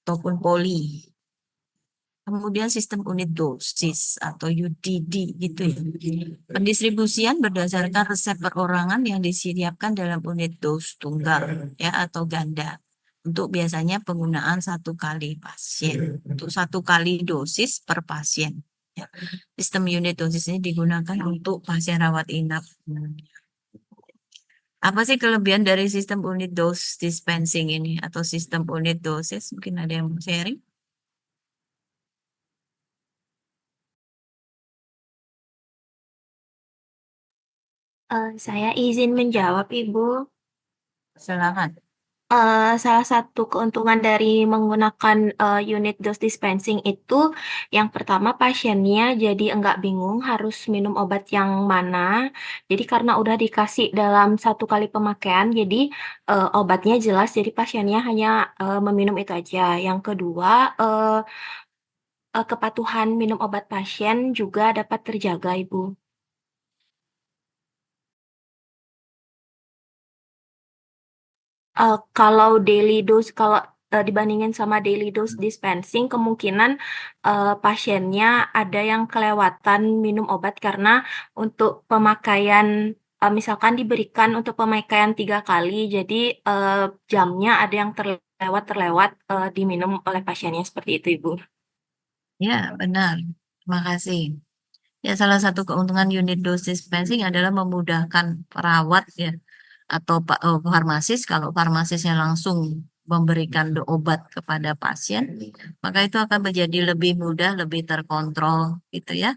ataupun poli. Kemudian sistem unit dosis atau UDD gitu ya. Pendistribusian berdasarkan resep perorangan yang disiapkan dalam unit dos tunggal ya atau ganda. Untuk biasanya penggunaan 1 kali pasien. Untuk 1 kali dosis per pasien. Ya. Sistem unit dosis ini digunakan untuk pasien rawat inap. Apa sih kelebihan dari sistem unit dose dispensing ini atau sistem unit dosis? Mungkin ada yang mau sharing? Saya izin menjawab, Ibu. Silakan. Salah satu keuntungan dari menggunakan unit dose dispensing itu, yang pertama pasiennya jadi enggak bingung harus minum obat yang mana. Jadi karena udah dikasih dalam 1 kali pemakaian, jadi obatnya jelas, jadi pasiennya hanya meminum itu aja. Yang kedua, kepatuhan minum obat pasien juga dapat terjaga, Ibu. Kalau daily dose dibandingin sama daily dose dispensing kemungkinan pasiennya ada yang kelewatan minum obat karena untuk pemakaian misalkan diberikan untuk pemakaian 3 kali jadi jamnya ada yang terlewat diminum oleh pasiennya seperti itu, Ibu. Ya, benar. Terima kasih. Ya, salah satu keuntungan unit dose dispensing adalah memudahkan perawat ya atau farmasis. Kalau farmasisnya langsung memberikan obat kepada pasien, maka itu akan menjadi lebih mudah, lebih terkontrol gitu ya.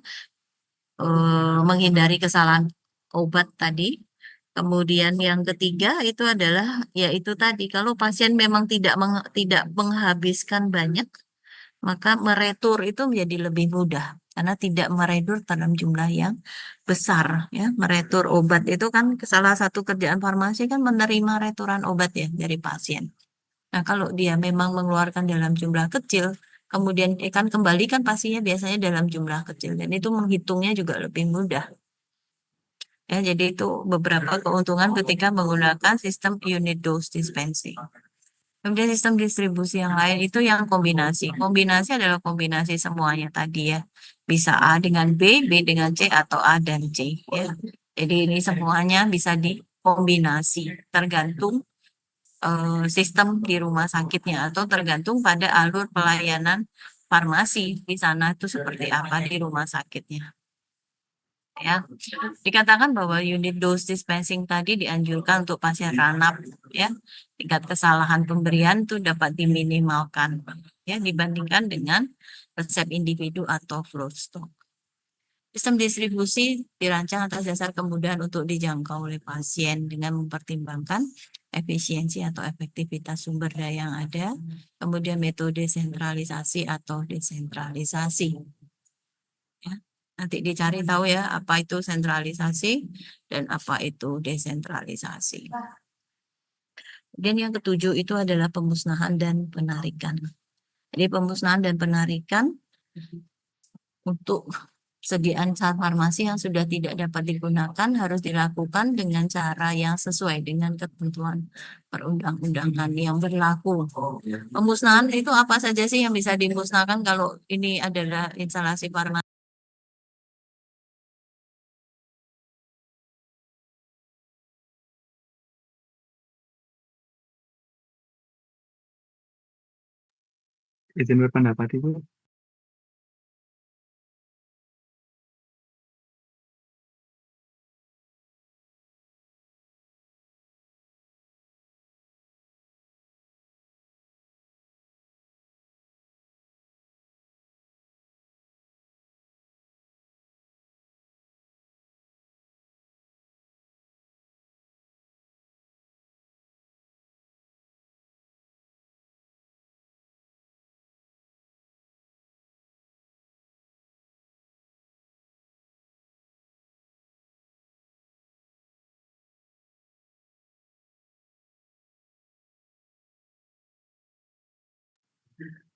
Menghindari kesalahan obat tadi. Kemudian yang ketiga itu adalah yaitu tadi kalau pasien memang tidak menghabiskan banyak, maka meretur itu menjadi lebih mudah karena tidak meretur dalam jumlah yang besar ya. Meretur obat itu kan salah satu kerjaan farmasi kan menerima returan obat ya dari pasien. Nah, kalau dia memang mengeluarkan dalam jumlah kecil, kemudian akan kembalikan pastinya biasanya dalam jumlah kecil dan itu menghitungnya juga lebih mudah. Ya, jadi itu beberapa keuntungan ketika menggunakan sistem unit dose dispensing. Kemudian sistem distribusi yang lain itu yang kombinasi. Kombinasi adalah kombinasi semuanya tadi ya. Bisa A dengan B, B dengan C, atau A dan C. Ya. Jadi ini semuanya bisa dikombinasi. Tergantung sistem di rumah sakitnya atau tergantung pada alur pelayanan farmasi di sana itu seperti apa di rumah sakitnya. ya. Dikatakan bahwa unit dose dispensing tadi dianjurkan untuk pasien ranap, ya. Tingkat kesalahan pemberian itu dapat diminimalkan, ya, dibandingkan dengan resep individu atau flow stock. Sistem distribusi dirancang atas dasar kemudahan untuk dijangkau oleh pasien dengan mempertimbangkan efisiensi atau efektivitas sumber daya yang ada, kemudian metode sentralisasi atau desentralisasi. Ya, nanti dicari tahu ya apa itu sentralisasi dan apa itu desentralisasi. Dan yang ketujuh itu adalah pemusnahan dan penarikan. Jadi pemusnahan dan penarikan untuk sediaan farmasi yang sudah tidak dapat digunakan harus dilakukan dengan cara yang sesuai dengan ketentuan perundang-undangan yang berlaku. Pemusnahan itu apa saja sih yang bisa dimusnahkan kalau ini adalah instalasi farmasi? Izin berpendapat, Ibu.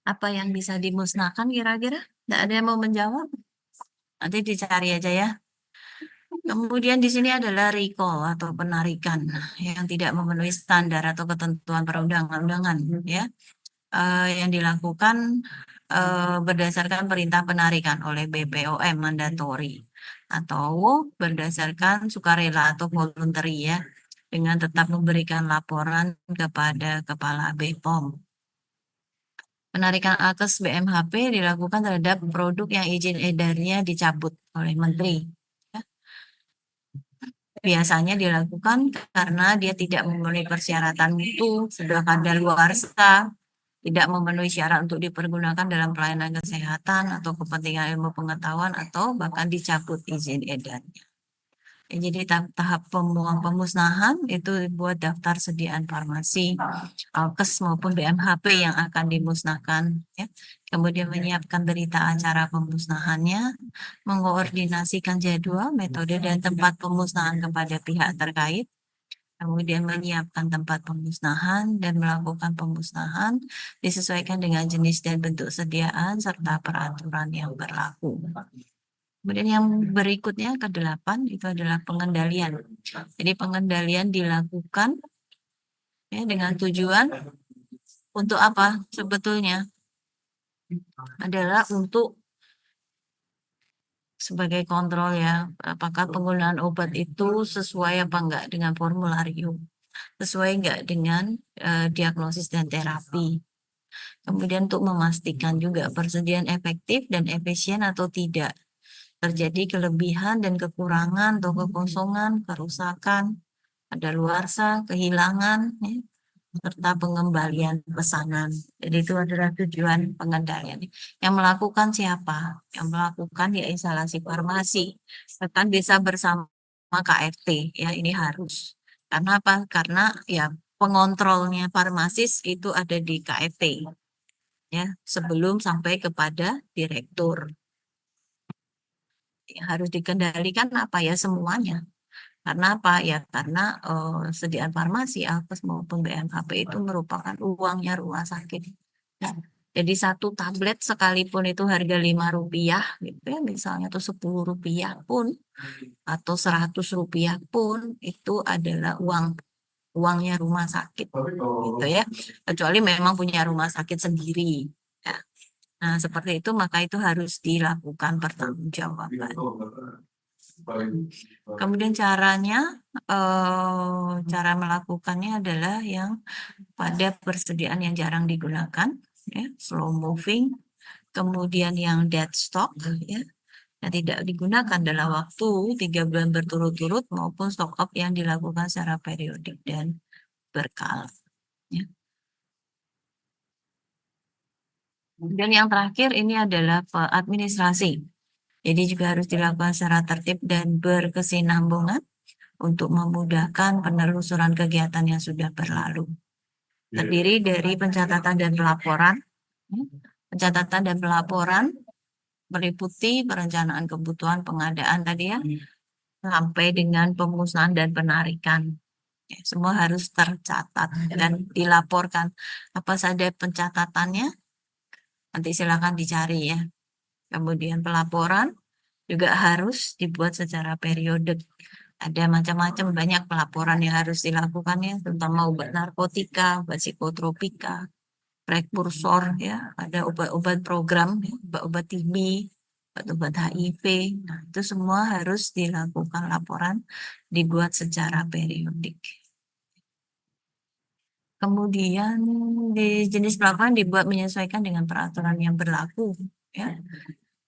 Apa yang bisa dimusnahkan kira-kira? Tidak ada yang mau menjawab? Nanti dicari aja ya. Kemudian di sini adalah recall atau penarikan yang tidak memenuhi standar atau ketentuan perundang-undangan, ya. Yang dilakukan berdasarkan perintah penarikan oleh BPOM mandatori atau berdasarkan sukarela atau voluntary, ya, dengan tetap memberikan laporan kepada Kepala BPOM. Penarikan alkes BMHP dilakukan terhadap produk yang izin edarnya dicabut oleh Menteri. Biasanya dilakukan karena dia tidak memenuhi persyaratan mutu, sudah kadaluarsa, tidak memenuhi syarat untuk dipergunakan dalam pelayanan kesehatan atau kepentingan ilmu pengetahuan atau bahkan dicabut izin edarnya. Jadi tahap pemusnahan itu buat daftar sediaan farmasi, alkes maupun BMHP yang akan dimusnahkan, ya. Kemudian menyiapkan berita acara pemusnahannya, mengkoordinasikan jadwal, metode dan tempat pemusnahan kepada pihak terkait, kemudian menyiapkan tempat pemusnahan dan melakukan pemusnahan disesuaikan dengan jenis dan bentuk sediaan serta peraturan yang berlaku. Kemudian yang berikutnya ke-8 itu adalah pengendalian. Jadi pengendalian dilakukan, ya, dengan tujuan untuk apa sebetulnya? Adalah untuk sebagai kontrol, ya, apakah penggunaan obat itu sesuai apa enggak dengan formularium, sesuai enggak dengan diagnosis dan terapi. Kemudian untuk memastikan juga persediaan efektif dan efisien atau tidak. Terjadi kelebihan dan kekurangan atau kekosongan, kerusakan, kadaluarsa, kehilangan, ya, serta pengembalian pesanan. Jadi itu adalah tujuan pengendalian. Yang melakukan siapa? Yang melakukan ya instalasi farmasi. Bahkan bisa bersama KFT, ya, ini harus. Karena apa? Karena ya pengontrolnya farmasis itu ada di KFT, ya, sebelum sampai kepada direktur. Harus dikendalikan apa ya semuanya. Karena apa ya? Karena sediaan farmasi, alkes maupun BMHP itu merupakan uangnya rumah sakit. Nah, jadi satu tablet sekalipun itu harga Rp5 gitu ya misalnya, atau Rp10 pun atau Rp100 pun itu adalah uangnya rumah sakit gitu ya. Kecuali memang punya rumah sakit sendiri. Ya. Nah, seperti itu maka itu harus dilakukan pertanggungjawaban. Kemudian caranya, cara melakukannya adalah yang pada persediaan yang jarang digunakan, ya, slow moving, kemudian yang dead stock, ya, yang tidak digunakan dalam waktu 3 bulan berturut-turut maupun stock up yang dilakukan secara periodik dan berkala. Ya. Kemudian yang terakhir ini adalah administrasi. Jadi juga harus dilakukan secara tertib dan berkesinambungan untuk memudahkan penelusuran kegiatan yang sudah berlalu. Terdiri dari pencatatan dan pelaporan. Pencatatan dan pelaporan meliputi perencanaan kebutuhan pengadaan tadi ya, sampai dengan pemusnahan dan penarikan. Ya, semua harus tercatat dan dilaporkan. Apa saja pencatatannya, nanti silakan dicari ya. Kemudian pelaporan juga harus dibuat secara periodik. Ada macam-macam banyak pelaporan yang harus dilakukan ya, terutama obat narkotika, obat psikotropika, prekursor ya, ada obat-obat program, ya, obat-obat TB, obat-obat HIV. Nah, itu semua harus dilakukan laporan, dibuat secara periodik. Kemudian di jenis pelaporan dibuat menyesuaikan dengan peraturan yang berlaku ya.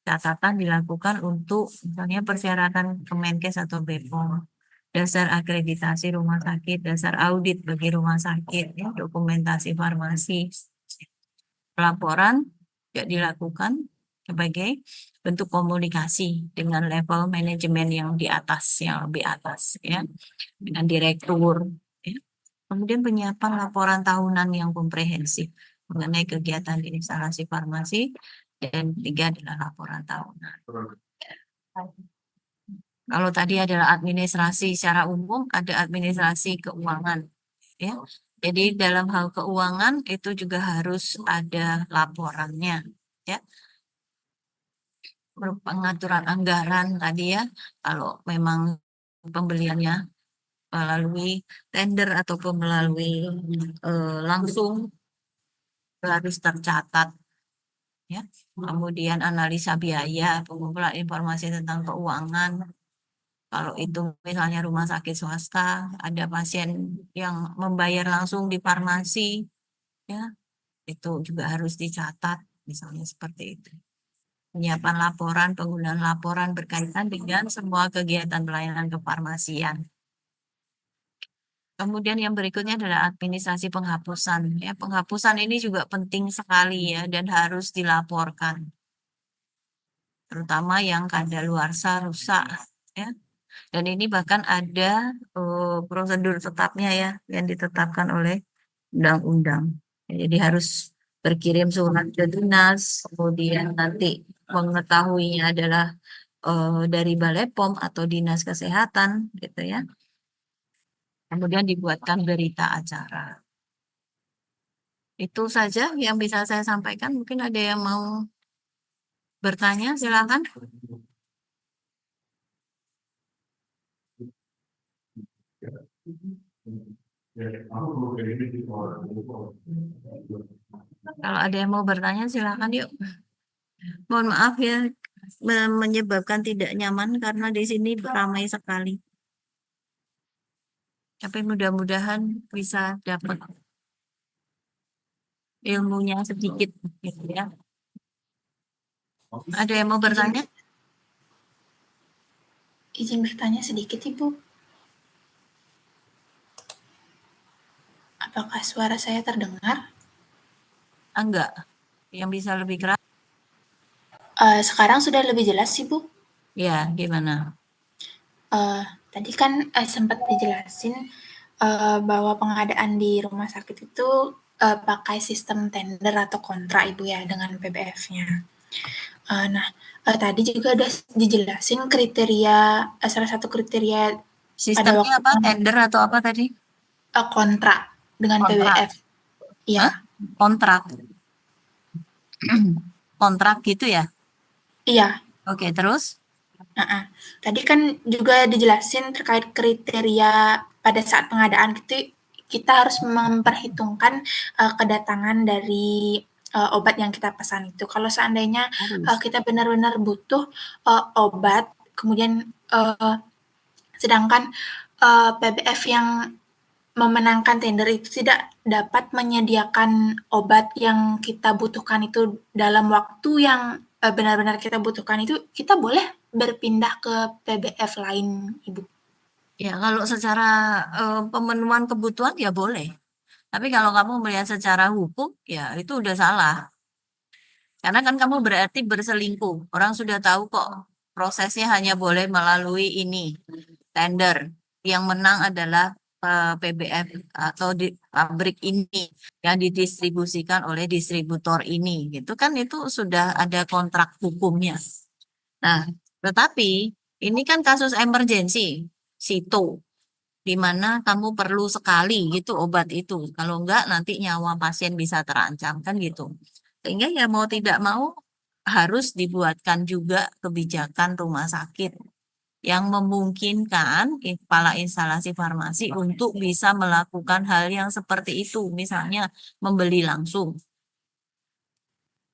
Catatan dilakukan untuk misalnya persyaratan Kemenkes atau BPOM, dasar akreditasi rumah sakit, dasar audit bagi rumah sakit, ya, dokumentasi farmasi. Pelaporan juga dilakukan sebagai bentuk komunikasi dengan level manajemen yang di atas, yang lebih atas, ya, dengan direktur. Ya. Kemudian penyiapan laporan tahunan yang komprehensif mengenai kegiatan di instalasi farmasi. Dan 3 adalah laporan tahunan. Kalau tadi adalah administrasi secara umum, ada administrasi keuangan. Ya. Jadi dalam hal keuangan itu juga harus ada laporannya. Ya. Pengaturan anggaran tadi ya, kalau memang pembeliannya melalui tender ataupun melalui langsung harus tercatat. Ya. Kemudian analisa biaya, pengumpulan informasi tentang keuangan. Kalau itu misalnya rumah sakit swasta, ada pasien yang membayar langsung di farmasi, ya, itu juga harus dicatat, misalnya seperti itu. Penyiapan laporan, penggunaan laporan berkaitan dengan semua kegiatan pelayanan kefarmasian. Kemudian yang berikutnya adalah administrasi penghapusan. Ya, penghapusan ini juga penting sekali ya dan harus dilaporkan. Terutama yang kadaluarsa rusak ya. Dan ini bahkan ada prosedur tetapnya ya yang ditetapkan oleh undang-undang. Jadi harus berkirim surat ke dinas, kemudian nanti mengetahuinya adalah dari Balai POM atau Dinas Kesehatan gitu ya. Kemudian dibuatkan berita acara. Itu saja yang bisa saya sampaikan. Mungkin ada yang mau bertanya, silakan. Kalau ada yang mau bertanya, silakan yuk. Mohon maaf ya, menyebabkan tidak nyaman karena di sini ramai sekali. Tapi mudah-mudahan bisa dapat ilmunya sedikit gitu ya. Ada yang mau bertanya? Izin bertanya sedikit, Ibu. Apakah suara saya terdengar? Enggak. Yang bisa lebih keras? Sekarang sudah lebih jelas, Ibu. Ya, gimana? Tadi kan sempat dijelasin bahwa pengadaan di rumah sakit itu pakai sistem tender atau kontrak Ibu ya dengan PBF-nya. Tadi juga udah dijelasin kriteria, salah satu kriteria sistemnya apa? Tender atau apa tadi? Kontrak dengan PBF. Iya. Kontrak. Kontrak gitu ya? Iya. Oke, terus? Tadi kan juga dijelasin terkait kriteria pada saat pengadaan gitu, kita harus memperhitungkan kedatangan dari obat yang kita pesan itu. Kalau seandainya kita benar-benar butuh obat, kemudian sedangkan PBF yang memenangkan tender itu tidak dapat menyediakan obat yang kita butuhkan itu dalam waktu yang benar-benar kita butuhkan itu, kita boleh berpindah ke PBF lain, Ibu? Ya, kalau secara pemenuhan kebutuhan ya boleh. Tapi kalau kamu melihat secara hukum, ya itu udah salah. Karena kan kamu berarti berselingkuh. Orang sudah tahu kok prosesnya hanya boleh melalui ini, tender. Yang menang adalah PBF atau di pabrik ini yang didistribusikan oleh distributor ini. Gitu kan itu sudah ada kontrak hukumnya. Nah, tetapi ini kan kasus emergensi, situ, di mana kamu perlu sekali gitu obat itu. Kalau enggak nanti nyawa pasien bisa terancam kan gitu. Sehingga ya mau tidak mau harus dibuatkan juga kebijakan rumah sakit yang memungkinkan kepala instalasi farmasi untuk bisa melakukan hal yang seperti itu. Misalnya membeli langsung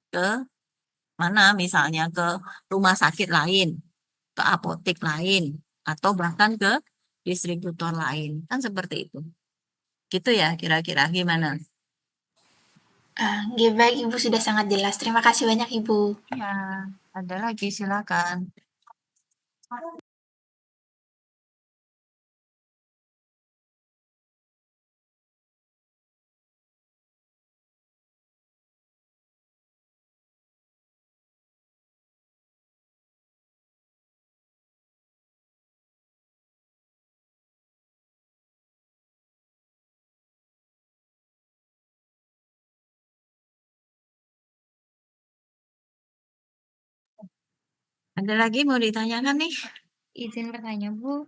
ke mana, misalnya ke rumah sakit lain, ke apotek lain, atau bahkan ke distributor lain. Kan seperti itu. Gitu ya kira-kira gimana? Nggih, baik Ibu, sudah sangat jelas. Terima kasih banyak Ibu. Ya, ada lagi silakan. Ada lagi mau ditanyakan nih? Izin bertanya, Bu.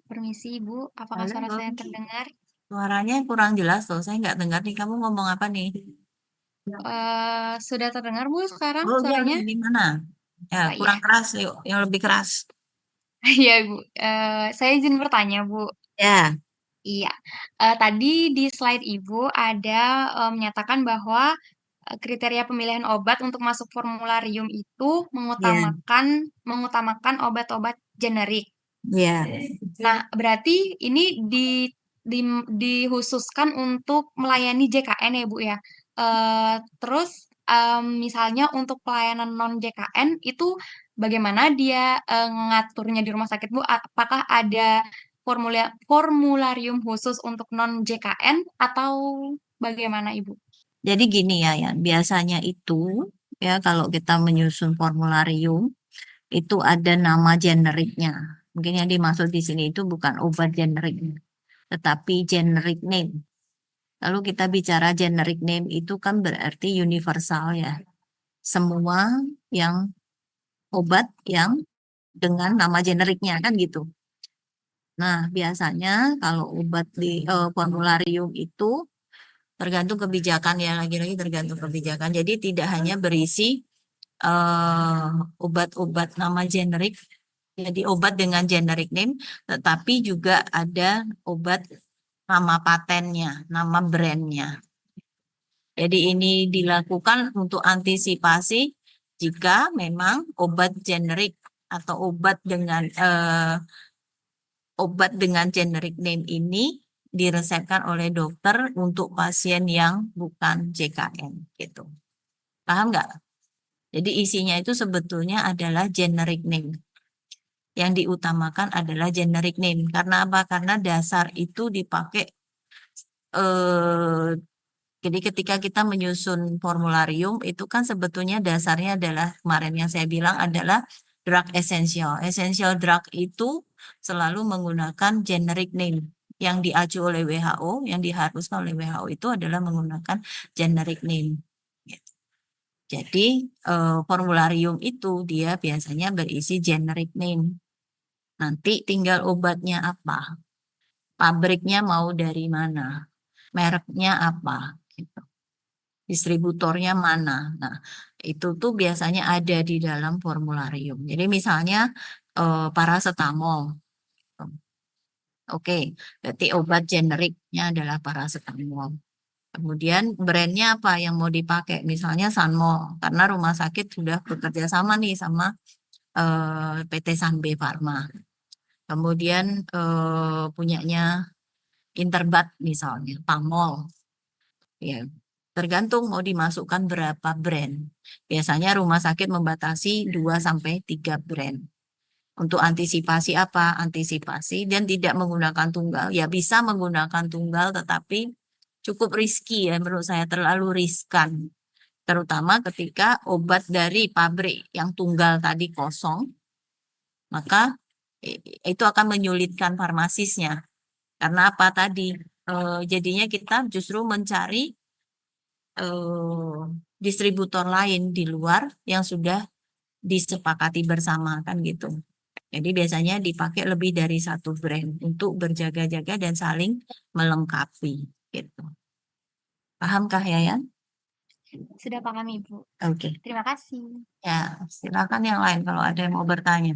Permisi, Ibu. Apakah Halo, suara Bu. saya terdengar? Suaranya kurang jelas tuh, saya nggak dengar nih. Kamu ngomong apa nih? Sudah terdengar, Bu, sekarang Oh, iya, suaranya? gimana? Ya, Oh, kurang iya. keras, yuk, yang lebih keras. Iya, Bu. Saya izin bertanya, Bu. Ya, Iya. Tadi di slide Ibu ada menyatakan bahwa kriteria pemilihan obat untuk masuk formularium itu ya, mengutamakan obat-obat generik. ya. Nah, berarti ini dikhususkan untuk melayani JKN ya, Bu, ya? Terus, misalnya untuk pelayanan non JKN itu bagaimana dia, ngaturnya di rumah sakit, Bu? Apakah ada formularium khusus untuk non JKN atau bagaimana, Ibu? Jadi gini ya, biasanya itu ya kalau kita menyusun formularium itu ada nama generiknya. Mungkin yang dimaksud di sini itu bukan obat generiknya, tetapi generic name. Lalu kita bicara generic name itu kan berarti universal ya. Semua yang obat yang dengan nama generiknya kan gitu. Nah, biasanya kalau obat di formularium itu tergantung kebijakan ya, lagi-lagi tergantung kebijakan. Jadi tidak hanya berisi obat-obat nama generik, jadi obat dengan generic name, tetapi juga ada obat nama patennya, nama brandnya. Jadi ini dilakukan untuk antisipasi jika memang obat generik atau obat dengan generic name ini diresepkan oleh dokter untuk pasien yang bukan JKN gitu. Paham nggak? Jadi isinya itu sebetulnya adalah generic name. Yang diutamakan adalah generic name. Karena apa? Karena dasar itu dipakai jadi ketika kita menyusun formularium itu kan sebetulnya dasarnya adalah kemarin yang saya bilang adalah drug essential. Essential drug itu selalu menggunakan generic name. Yang diacu oleh WHO, yang diharuskan oleh WHO itu adalah menggunakan generic name. Gitu. Jadi formularium itu dia biasanya berisi generic name. Nanti tinggal obatnya apa, pabriknya mau dari mana, mereknya apa, gitu. Distributornya mana. Nah, itu tuh biasanya ada di dalam formularium. Jadi misalnya paracetamol. Oke, berarti obat generiknya adalah paracetamol. Kemudian brandnya apa yang mau dipakai? Misalnya Sanmol, karena rumah sakit sudah bekerja sama nih sama PT Sanbe Pharma. Kemudian punyanya Interbat misalnya, Pamol. Ya. tergantung mau dimasukkan berapa brand. Biasanya rumah sakit membatasi 2 sampai 3 brand. Untuk antisipasi apa? Antisipasi dan tidak menggunakan tunggal. Ya bisa menggunakan tunggal tetapi cukup riski ya menurut saya, terlalu riskan. Terutama ketika obat dari pabrik yang tunggal tadi kosong, maka itu akan menyulitkan farmasisnya. Karena apa tadi? Jadinya kita justru mencari distributor lain di luar yang sudah disepakati bersama kan gitu. Jadi biasanya dipakai lebih dari satu brand untuk berjaga-jaga dan saling melengkapi gitu. Pahamkah Yayan? Sudah paham Ibu. Oke. Terima kasih. Ya, silakan yang lain kalau ada yang mau bertanya.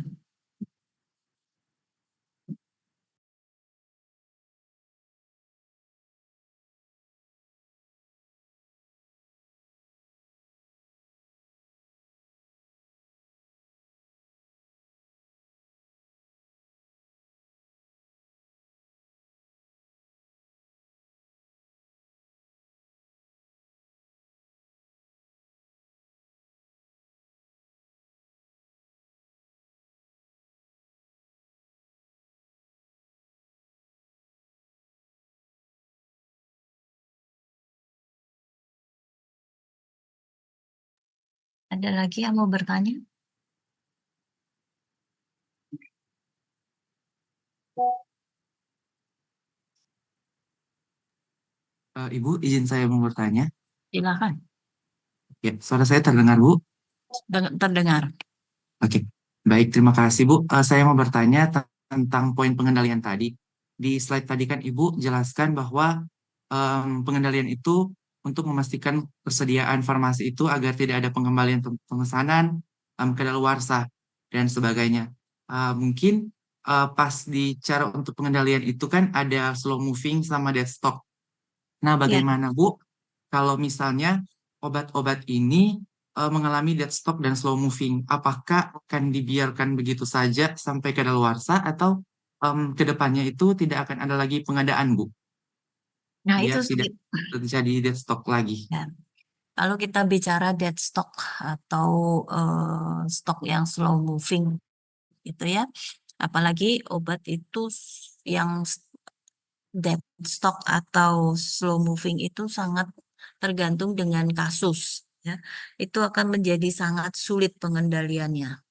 Ada lagi yang mau bertanya? Ibu, izin saya mau bertanya. Silakan. Ya, suara saya terdengar, Bu? Terdengar. Oke, baik. Terima kasih, Bu. Saya mau bertanya tentang poin pengendalian tadi. Di slide tadi kan Ibu jelaskan bahwa pengendalian itu untuk memastikan persediaan farmasi itu agar tidak ada pengembalian pemesanan, kedaluarsa, dan sebagainya. Mungkin pas di cara untuk pengendalian itu kan ada slow moving sama dead stock. Nah, bagaimana Bu kalau misalnya obat-obat ini mengalami dead stock dan slow moving? Apakah akan dibiarkan begitu saja sampai kedaluarsa atau ke depannya itu tidak akan ada lagi pengadaan, Bu? Nah, Biar itu tidak terjadi dead stock lagi. ya. Kalau kita bicara dead stock atau stok yang slow moving gitu ya. Apalagi obat itu yang dead stock atau slow moving itu sangat tergantung dengan kasus ya. Itu akan menjadi sangat sulit pengendaliannya.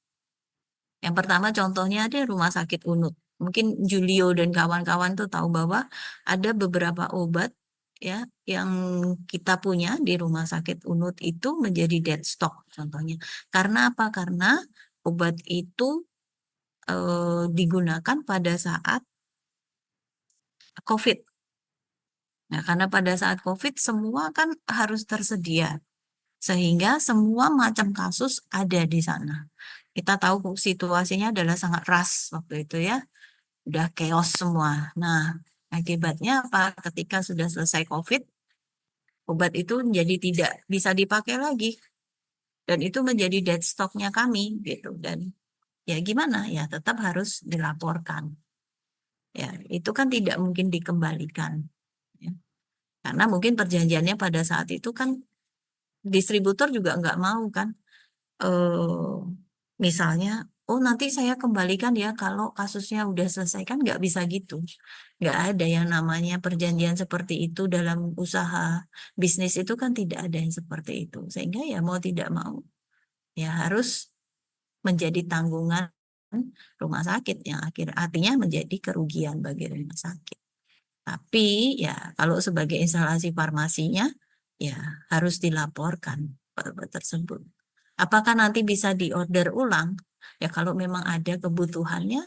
Yang pertama contohnya ada rumah sakit Unut. Mungkin Julio dan kawan-kawan tuh tahu bahwa ada beberapa obat ya yang kita punya di rumah sakit Unut itu menjadi dead stock contohnya. Karena apa? Karena obat itu digunakan pada saat COVID. Nah, karena pada saat COVID semua kan harus tersedia. Sehingga semua macam kasus ada di sana. Kita tahu situasinya adalah sangat ras waktu itu ya. Udah chaos semua. Nah, akibatnya apa? Ketika sudah selesai COVID, obat itu menjadi tidak bisa dipakai lagi. Dan itu menjadi dead stock-nya kami gitu. Dan ya gimana? Ya tetap harus dilaporkan. Ya, itu kan tidak mungkin dikembalikan. Ya. Karena mungkin perjanjiannya pada saat itu kan distributor juga nggak mau kan. Misalnya, oh nanti saya kembalikan ya kalau kasusnya udah selesai, kan nggak bisa gitu. Nggak ada yang namanya perjanjian seperti itu dalam usaha bisnis, itu kan tidak ada yang seperti itu. Sehingga ya mau tidak mau ya harus menjadi tanggungan rumah sakit yang artinya menjadi kerugian bagi rumah sakit. Tapi ya kalau sebagai instalasi farmasinya ya harus dilaporkan obat tersebut. Apakah nanti bisa diorder ulang? Ya kalau memang ada kebutuhannya,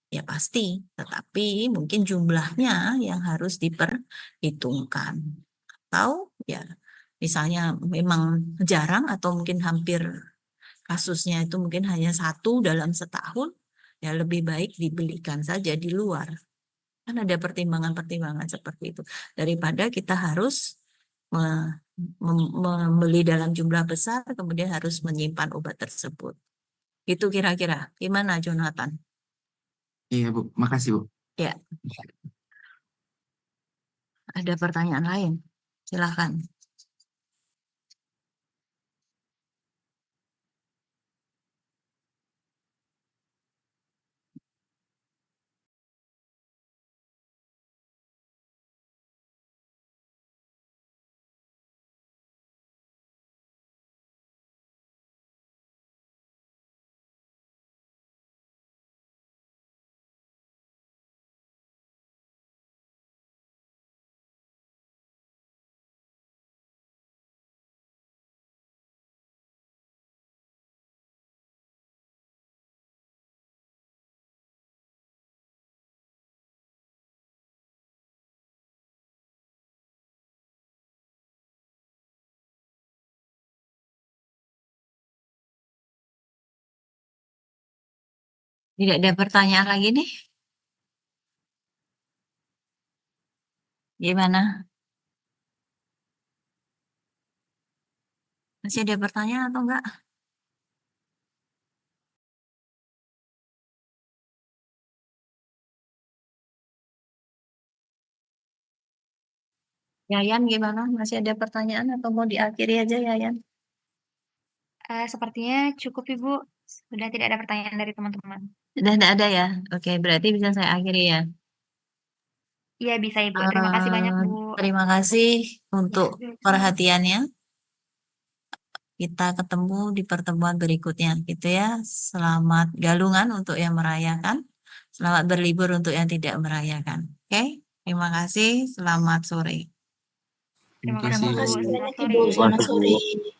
ya pasti. Tetapi mungkin jumlahnya yang harus diperhitungkan. Atau ya misalnya memang jarang atau mungkin hampir kasusnya itu mungkin hanya 1 dalam setahun, ya lebih baik dibelikan saja di luar. Kan ada pertimbangan-pertimbangan seperti itu. Daripada kita harus membeli dalam jumlah besar, kemudian harus menyimpan obat tersebut. Itu kira-kira. Gimana, Jonathan? Iya, Bu. Makasih, Bu. Ya. Ada pertanyaan lain? Silakan. Tidak ada pertanyaan lagi nih. Gimana? Masih ada pertanyaan atau enggak? Yayan gimana? Masih ada pertanyaan atau mau diakhiri aja Yayan? Sepertinya cukup Ibu. Sudah tidak ada pertanyaan dari teman-teman. Sudah tidak ada ya? Oke, berarti bisa saya akhiri ya. Iya bisa Ibu. Terima kasih banyak Bu. Terima kasih untuk perhatiannya. Kita ketemu di pertemuan berikutnya gitu ya. Selamat galungan untuk yang merayakan. Selamat berlibur untuk yang tidak merayakan. Oke, terima kasih. Selamat sore. Terima Terima kasih Bu. kasih. Terima kasih Selamat banyak Ibu. sore. Selamat sore.